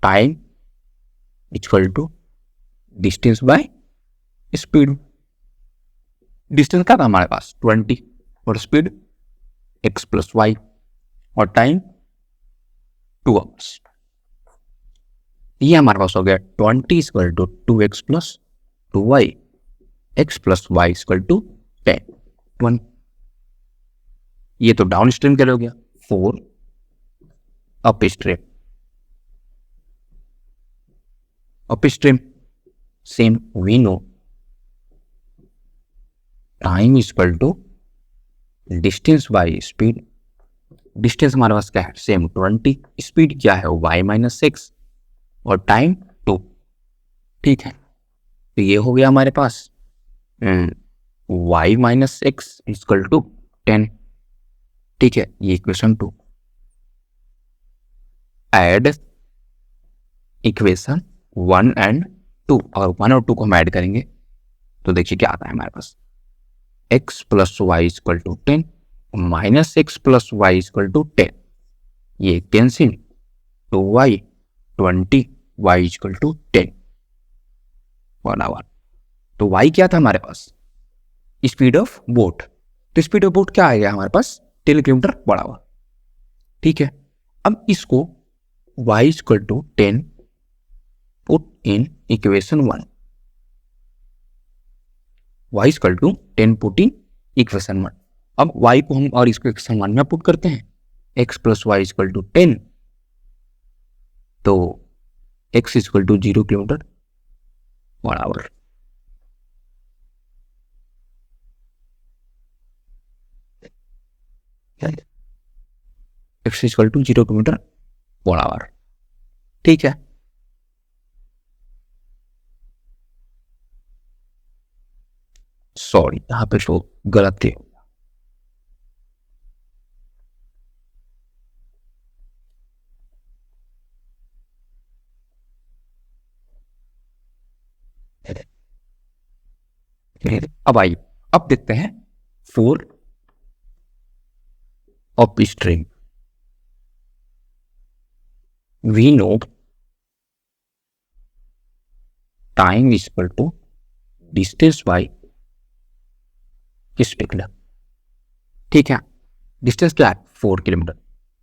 time equal to distance by speed. Distance क्या था हमारे पास 20 और स्पीड एक्स प्लस वाई और टाइम 2 आवर्स। ये हमारे पास हो गया 20 equal to 2x plus 2y, x plus y equal to 10। ये तो डाउन स्ट्रीम के लिए हो गया। 4 upstream, upstream same we know time equal to distance by speed. Distance हमारे पास क्या है सेम 20, स्पीड क्या है y माइनस एक्स और टाइम 2, ठीक है। तो ये हो गया हमारे पास y minus x equal to 10, ठीक है। ये इक्वेशन 2, ऐड इक्वेशन 1 एंड 2, और 1 और 2 को हम ऐड करेंगे तो देखिए क्या आता है हमारे पास, x plus y equal to 10 minus x plus y equal to 10, ये cancel, 2y 20 y equal to 10 1 hour. तो y क्या था हमारे पास, स्पीड ऑफ बोट, तो स्पीड ऑफ बोट क्या आएगा हमारे पास 10 किलोमीटर पर आवर, ठीक है। अब इसको y equal to 10 put in equation 1, y equal to 10 put in equation 1। अब y को हम और इसको इक्वेशन 1 में पुट करते हैं, x plus y equal to 10, तो x equal to 0 kilometre per hour. x equal to 0 kilometre per hour, ठीक है। सॉरी यहां पे शो गलत थे, अब आइए अब देखते हैं 4 upstream. We know time is equal to distance by speed. ठीक है, डिस्टेंस क्या है 4 किलोमीटर।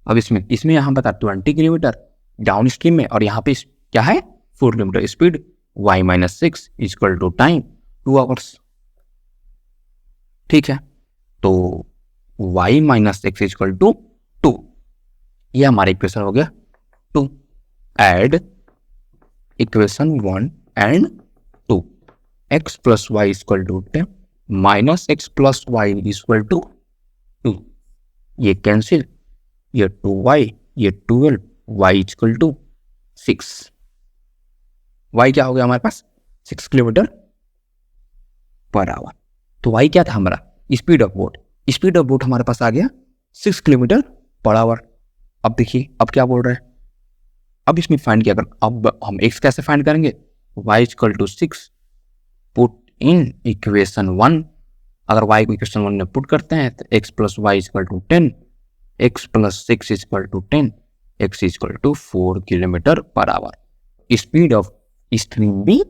अब इसमें यहाँ बता 20 किलोमीटर डाउन स्ट्रीम में, और यहाँ पे क्या है 4 kilometre speed. y minus 6 equal to time 2 hours. ठीक है, तो y माइनस 6 इक्वल टू 2, ये हमारा इक्वेशन हो गया 2। Add equation 1 and 2, x plus y equal to 10 minus x plus y equal to 2, ये कैंसिल, ये 2y, ये 12, y इक्वल टू 6। y क्या हो गया हमारे पास 6 किलोमीटर पर आवर। तो y क्या था हमारा speed of boat. Speed of boat हमारे पास आ गया 6 किलोमीटर पर आवर। अब देखिए अब क्या बोल रहा है, अब इसमें फाइंड किया कर, अब हम x कैसे फाइंड करेंगे, y equal to 6 put in equation 1। अगर y को इक्वेशन 1 में पुट करते हैं तो x plus y equal to 10, x plus 6 equal to 10, x equal to 4 kilometre per hour. Speed of stream भी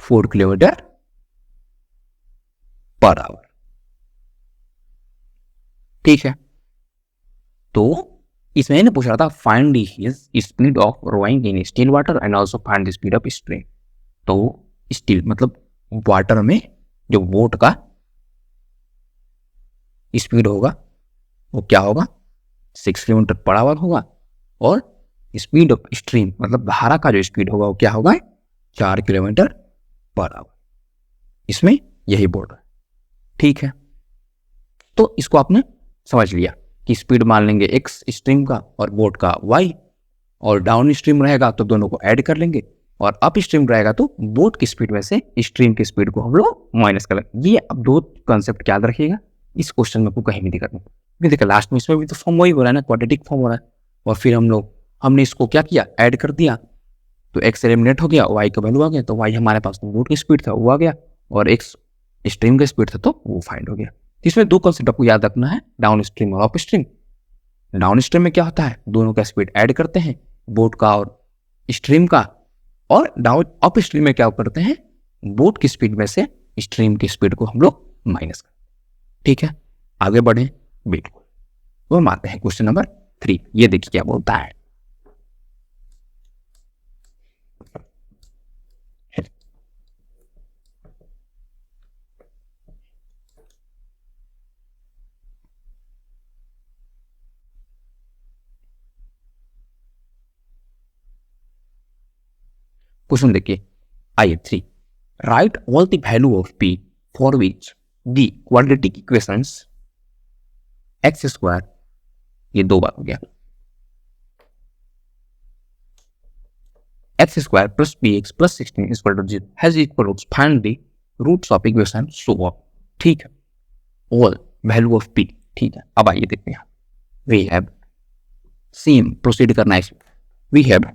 4 किलोमीटर पर आवर। ठीक है, तो इसमें मैंने पूछ रहा था find his speed of rowing in still water and also find the speed of stream. तो स्टिल मतलब वाटर में जो बोट का स्पीड होगा वो क्या होगा 6 किलोमीटर पर आवर होगा, और स्पीड ऑफ स्ट्रीम मतलब धारा का जो स्पीड होगा वो क्या होगा 4 किलोमीटर पर आवर। इसमें यही बोल रहा है। ठीक है, तो इसको आपने समझ लिया कि स्पीड मान लेंगे x स्ट्रीम का और बोट का y, और डाउन स्ट्रीम रहेगा तो दोनों को ऐड कर लेंगे, और अप स्ट्रीम रहेगा तो बोट की स्पीड में से स्ट्रीम की स्पीड को हम लोग माइनस कर लेंगे। ये अब दो कंसेप्ट याद रखिएगा, इस क्वेश्चन में आपको कहीं भी दिक्कत नहीं। देखिए लास्ट में इसमें भी तो फॉर्म वही हो रहा है ना, क्वाड्रेटिक फॉर्म हो रहा है, और फिर हमने इसको क्या किया ऐड कर दिया, तो x एलिमिनेट हो गया, y का वैल्यू आ गया, तो y हमारे पास बोट की स्पीड था वो आ गया, और x स्ट्रीम का स्पीड था तो वो फाइंड हो गया। इसमें दो कंसेप्ट आपको याद रखना है, डाउन स्ट्रीम और अप स्ट्रीम। डाउन स्ट्रीम में क्या होता है दोनों का स्पीड ऐड करते हैं, बोट का और स्ट्रीम का, और डाउन अप स्ट्रीम में क्या करते हैं बोट की स्पीड में से स्ट्रीम की स्पीड को हम लोग माइनस करते हैं। ठीक है, आगे बढ़े बिल्कुल, वो हम आते हैं क्वेश्चन नंबर 3। ये देखिए क्या बोलता है, क्वेश्चन देखिए आइए 3, right all the value of p for which the quadratic equations x square, ये दो बार हो गया, x square plus p x plus 16 equal to 0 has equal roots, find the roots of equation so on. ठीक है, ऑल वैल्यू ऑफ p। ठीक है, अब आइए देखते हैं, वी हैव सेम प्रोसीड करना है, we have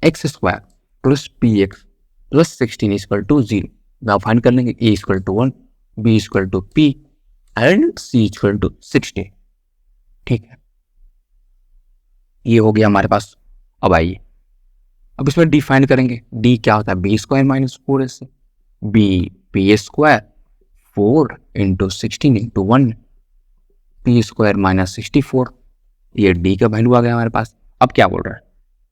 x square plus p x plus 16 equal to 0। Now find कर लेंगे a equal to 1, b equal to p and c equal to 16। ठीक है, ये हो गया हमारे पास। अब आइए अब इसमें d फाइंड करेंगे, d क्या होता है b square minus 4ac, b p square 4 into 16 into 1 p square minus 64, ये d का वैल्यू आ गया हमारे पास। अब क्या बोल रहा है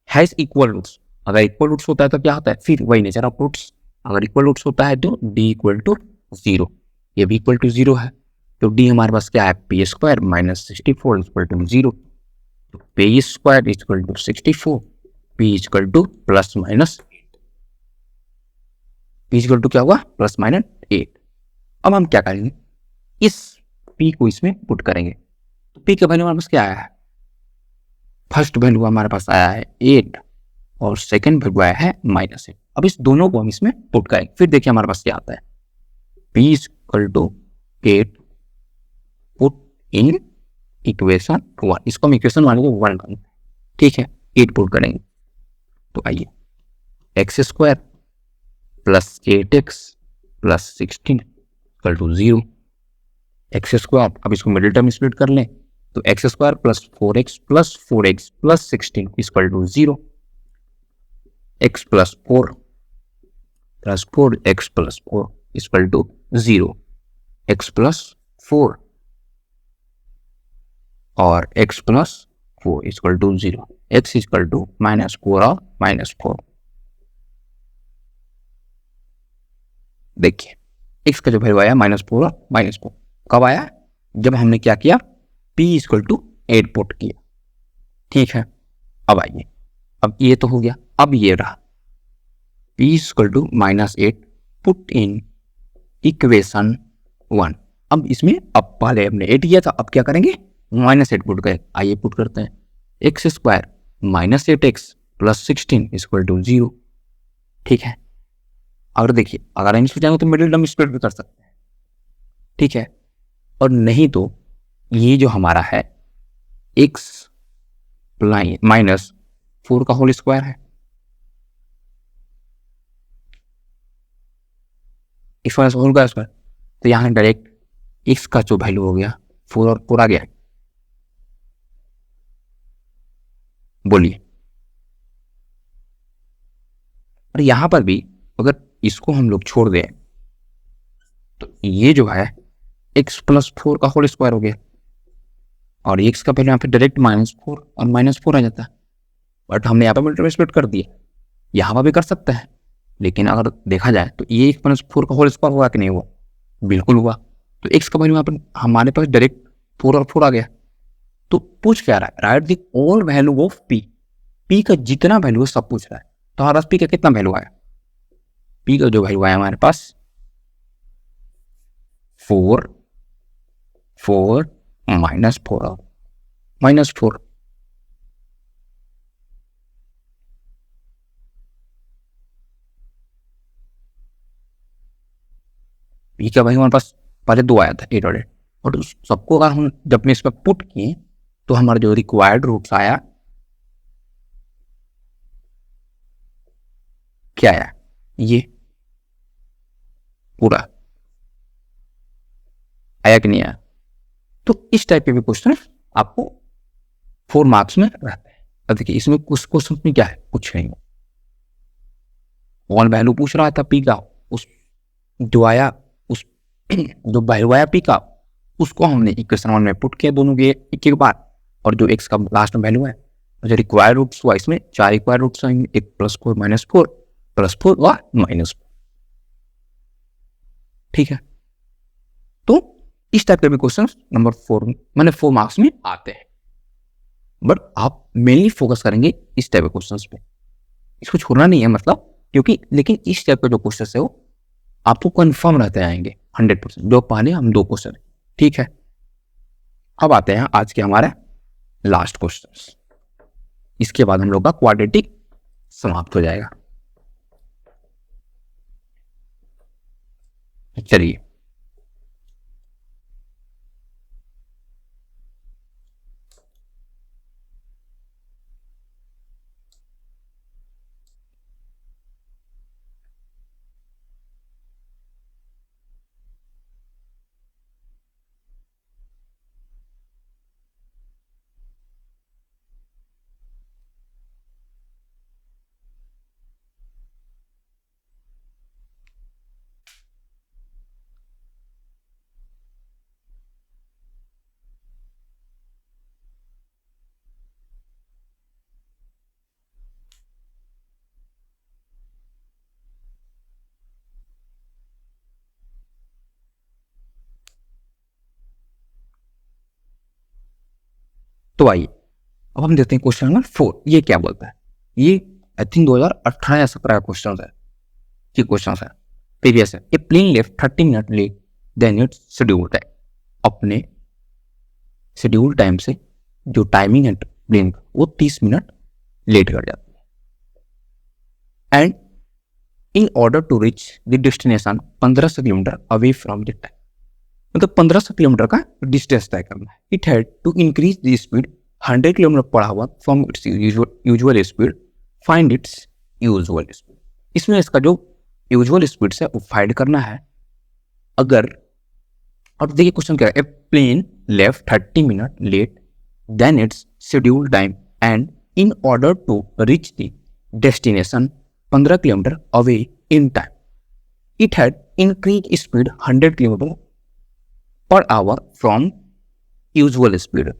हैज इक्वल रूट्स, अगर इक्वल रूट्स होता है तो क्या होता है फिर वही नेचर ऑफ रूट्स, अगर इक्वल रूट्स होता है तो d इक्वल टू 0, ये भी इक्वल टू 0 है, तो d हमारे पास क्या है p square minus 64 equal to 0, तो p square equal to 64, p equal to plus minus, p equal to क्या हुआ प्लस माइनस 8। अब हम क्या करेंगे इस p को इसमें पुट करेंगे, तो p का वैल्यू हमारे पास क्या आया है, फर्स्ट वैल्यू हमारे पास आया है 8 और सेकंड वैल्यू आया है -8। अब इस दोनों को हम इसमें पुट करेंगे, फिर देखिए हमारे पास क्या आता है p equal to 8 put in equation 1, इसको हम इक्वेशन 1 को 1 करेंगे। ठीक है, 8 पुट करेंगे तो आइए x square plus 8x plus 16 equal to 0, x square, अब इसको मिडिल टर्म स्प्लिट कर लें तो x square plus 4x plus 4x plus 16 equal to 0, x plus 4 x plus 4 equal to 0, x plus 4 और x plus 4 equal to 0, x equal to -4 और -4। देखिए x का जो वैल्यू आया -4 और -4 कब आया? जब हमने क्या किया, p इक्वल टू 8 पुट किया। ठीक है, अब आइए, अब ये तो हो गया, अब ये रहा p equal to -8 put in equation 1। अब इसमें अब पहले हमने 8 किया था, अब क्या करेंगे, -8 पुट करें। आइए पुट करते हैं, x square -8x plus 16 equal to 0। ठीक है, अगर देखिए अगर हम इसको चाहेंगे तो मिडिल टर्म स्प्लिट भी कर सकते हैं। ठीक है, और नहीं तो ये जो हमारा है x -4 का होल स्क्वायर है, x माइनस होल का स्क्वायर, तो यहाँ डायरेक्ट x का जो वैल्यू हो गया 4 और 4 आ गया। बोलिए, और यहां पर भी अगर इसको हम लोग छोड़ दें तो ये जो है x प्लस 4 का होल स्क्वायर हो गया, और x का पहले यहाँ पे डायरेक्ट -4 और -4 आ जाता है, बट हमने यहाँ पे मिडिल टर्म स्प्लिट कर दिया। यहाँ पर भी कर सकते हैं, लेकिन अगर देखा जाए तो ये x प्लस 4 का होल स्क्वायर हुआ कि नहीं हुआ? बिल्कुल हुआ। तो x का वैल्यू यहाँ पर हमारे पास डायरेक्ट 4 और 4 आ गया। तो पूछ क्या रहा है, right the all value of p का जितना वैल्यू है सब पूछ रहा है। तो हमारे पास p का कितना वैल्यू आया, p का जो वैल्यू आया हमारे पास 4 -4 -4। p का वैल्यू हमारे पास पहले 2 आया था 8 और 8, और सबको अगर हम जब में इस पर पुट किए तो हमारा जो रिक्वायर्ड रूट्स आया क्या आया, ये पूरा आया कि नहीं आया? तो इस टाइप के भी क्वेश्चन आपको 4 मार्क्स में रहते हैं। अब देखिए इसमें कुछ क्वेश्चन में क्या है, कुछ नहीं, वन वैल्यू पूछ रहा था p का, उस जो आया उस जो वैल्यू आया p का उसको हमने इक्वेशन 1 में पुट किया दोनों के एक बार, और जो x का लास्ट में वैल्यू है जो रिक्वायर्ड रूट्स हुआ, इसमें 4 रिक्वायर्ड रूट्स आएंगे, एक +4 -4 +4 और -4। ठीक है, तो इस टाइप के भी क्वेश्चन नंबर 4 मैंने 4 मार्क्स में आते हैं, बट आप मेनली फोकस करेंगे इस टाइप के क्वेश्चंस पे, इसको छोड़ना नहीं है मतलब, क्योंकि लेकिन इस टाइप के जो क्वेश्चन है वो आपको कंफर्म रहते आएंगे 100%, जो पहले हम 2 क्वेश्चन। ठीक है, अब आते हैं आज के हमारे लास्ट क्वेश्चंस, इसके बाद हम लोग का क्वाड्रेटिक समाप्त हो जाएगा। चलिए, तो आइए अब हम देखते हैं क्वेश्चन नंबर 4, ये क्या बोलता है। ये आई थिंक 2018 या 17 का क्वेश्चन है, ये क्वेश्चन है प्रीवियस है। A plane left 30 minute late than its schedule time, अपने शेड्यूल टाइम से जो टाइमिंग है प्लेन का वो 30 मिनट लेट कर जाती है, and in order to reach the destination 1500 kilometre away from the time, मतलब 1500 किलोमीटर का डिस्टेंस तय करना है। It had to increase the speed 100 kilometre per hour from its usual speed, find its usual speed. इसमें इसका जो यूजुअल स्पीड है वो फाइंड करना है। अगर और देखिए क्वेश्चन क्या है, a plane left 30 minute late than its schedule time and in order to reach the destination 15 kilometre away in time. It had increased speed 100 kilometre per hour from usual speed.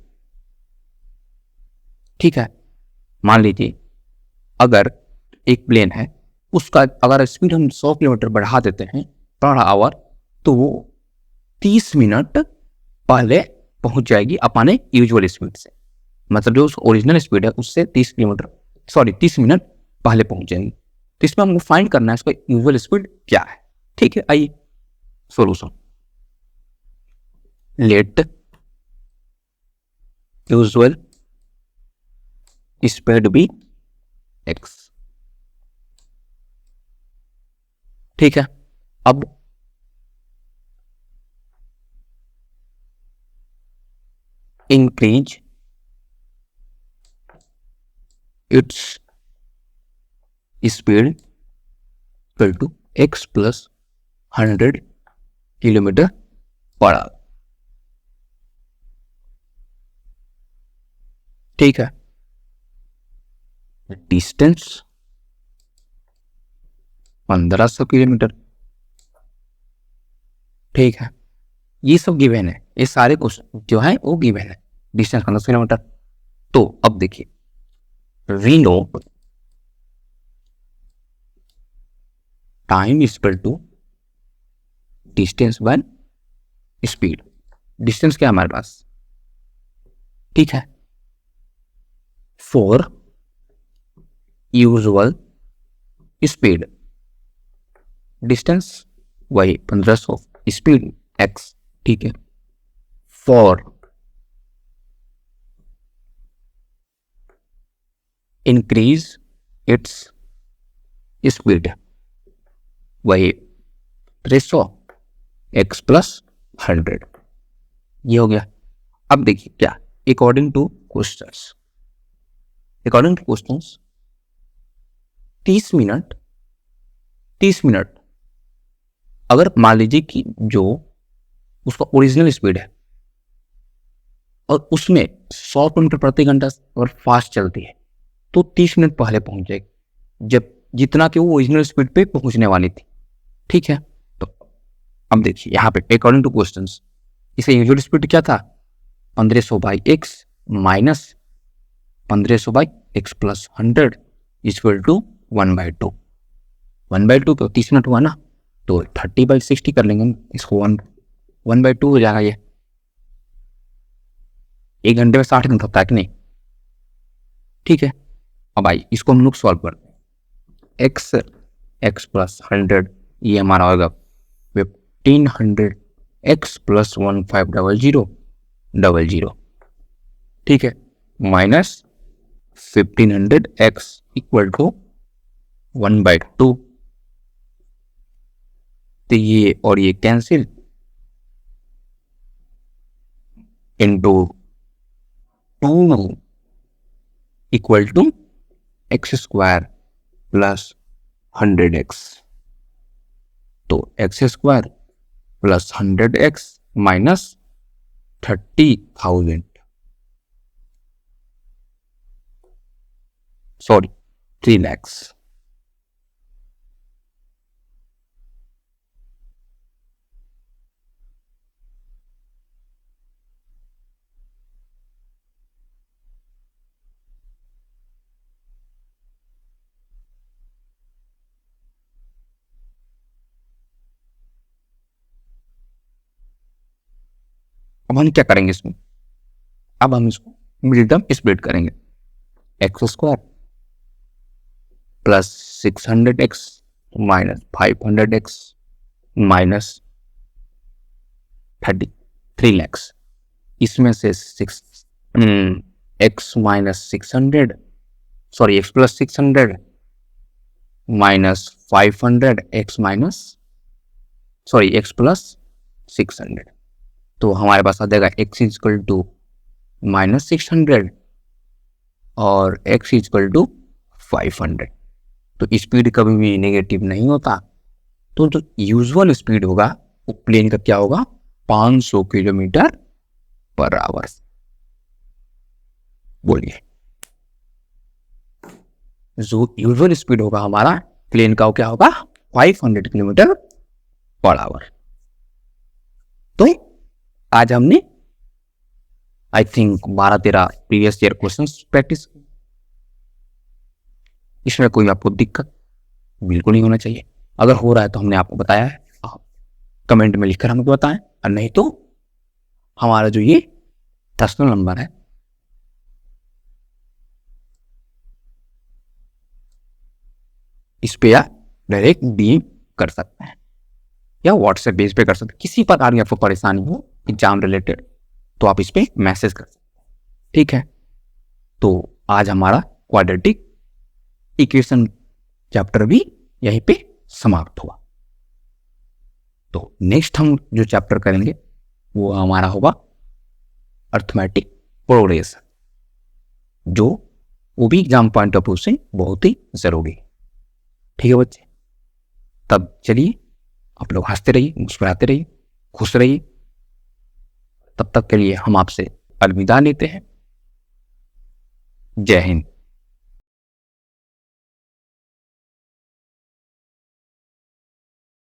ठीक है, मान लीजिए अगर एक प्लेन है, उसका अगर स्पीड हम 100 किलोमीटर बढ़ा देते हैं पर आवर, तो वो 30 मिनट पहले पहुंच जाएगी अपने यूजुअल स्पीड से. मतलब जो ओरिजिनल स्पीड है उससे 30 मिनट पहले पहुंच जाएगी. तो इसमें हमको फाइंड करना है इसका यूजुअल स्पीड क्या है. ठीक है, आइए solution. Let usual speed be x. ठीक है, अब increase its speed equal to x plus 100 kilometre per hour. ठीक है, डिस्टेंस 1500 किलोमीटर. ठीक है, ये सब गिवन है, ये सारे क्वेश्चन जो है वो गिवन है. Distance 1500 kilometre. तो अब देखिए, we know time equal to distance by speed. Distance क्या है हमारे पास. ठीक है, फॉर यूजुअल स्पीड डिस्टेंस वही 1500, स्पीड एक्स. ठीक है, फॉर इंक्रीज इट्स स्पीड वही 300 एक्स प्लस 100. ये हो गया. अब देखिए क्या, अकॉर्डिंग टू क्वेश्चंस 30 मिनट अगर मान लीजिए कि जो उसका ओरिजिनल स्पीड है और उसमें 100 किलोमीटर प्रति घंटा अगर फास्ट चलती है तो 30 मिनट पहले पहुंच जाएगी, जब जितना कि वो ओरिजिनल स्पीड पे पहुंचने वाली थी. ठीक है, तो अब देखिए यहाँ पे अकॉर्डिंग टू क्वेश्चंस इसे यूजुअल स्पीड क्या था, 1500 by x minus 1500 by x plus 100 equal to 1/2. 1/2 तो 30 मिनट हुआ ना, तो 30/60 कर लेंगे इसको. 1/2 हो जाएगा. ये 1 घंटे में 60 मिनट होता है कि नहीं. ठीक है, अब आइए इसको हम लोग सॉल्व करते हैं. एक्स प्लस 100 ये हमारा होगा 1500 एक्स प्लस 1500. ठीक है, माइनस 1500 एक्स इक्वल टू 1/2. तो ये और ये cancel into 2 equal to x square plus 100x. तो x square plus 100x minus 30,000 sorry 3 lakh. अब हम क्या करेंगे इसमें, अब हम इसको मिडिल टर्म स्प्लिट करेंगे. X square plus 600x minus 500x minus 3 lakh. इसमें से x minus 600 sorry x plus 600 minus 500 x minus sorry x plus 600. तो हमारे पास आ जाएगा एक्स इक्वल टू माइनस 600 और एक्स इक्वल टू 500. तो स्पीड कभी भी नेगेटिव नहीं होता. तो जो यूजुअल स्पीड होगा वो प्लेन का क्या होगा, 500 किलोमीटर पर आवर. बोलिए, जो यूजुअल स्पीड होगा हमारा प्लेन का क्या होगा 500 किलोमीटर पर आवर। तो आज हमने I think 12-13 previous year question practice. इसमें कोई आपको दिक्कत बिल्कुल नहीं होना चाहिए। अगर हो रहा है तो हमने आपको बताया है, आप कमेंट में लिखकर हमको बताएं, और नहीं तो हमारा जो ये पर्सनल नंबर है इस पे आप डायरेक्ट डीएम कर सकते हैं या व्हाट्सएप बेस पे कर सकते हैं। किसी प्रकार की आपको परेशानी हो एग्जाम रिलेटेड तो आप इस पे मैसेज कर सकते हैं, ठीक है। तो आज हमारा क्वाड्रेटिक इक्वेशन चैप्टर भी यहीं पे समाप्त हुआ। तो नेक्स्ट हम जो चैप्टर करेंगे वो हमारा होगा अर्थमेटिक प्रोग्रेशन, जो वो भी एग्जाम पॉइंट ऑफ व्यू से बहुत ही जरूरी है, ठीक है बच्चे। तब चलिए आप लोग हंसते रहिए, मुस्कुराते रहिए, खुश रहिए। तब तक के लिए हम आपसे अलविदा लेते हैं। जय हिंद।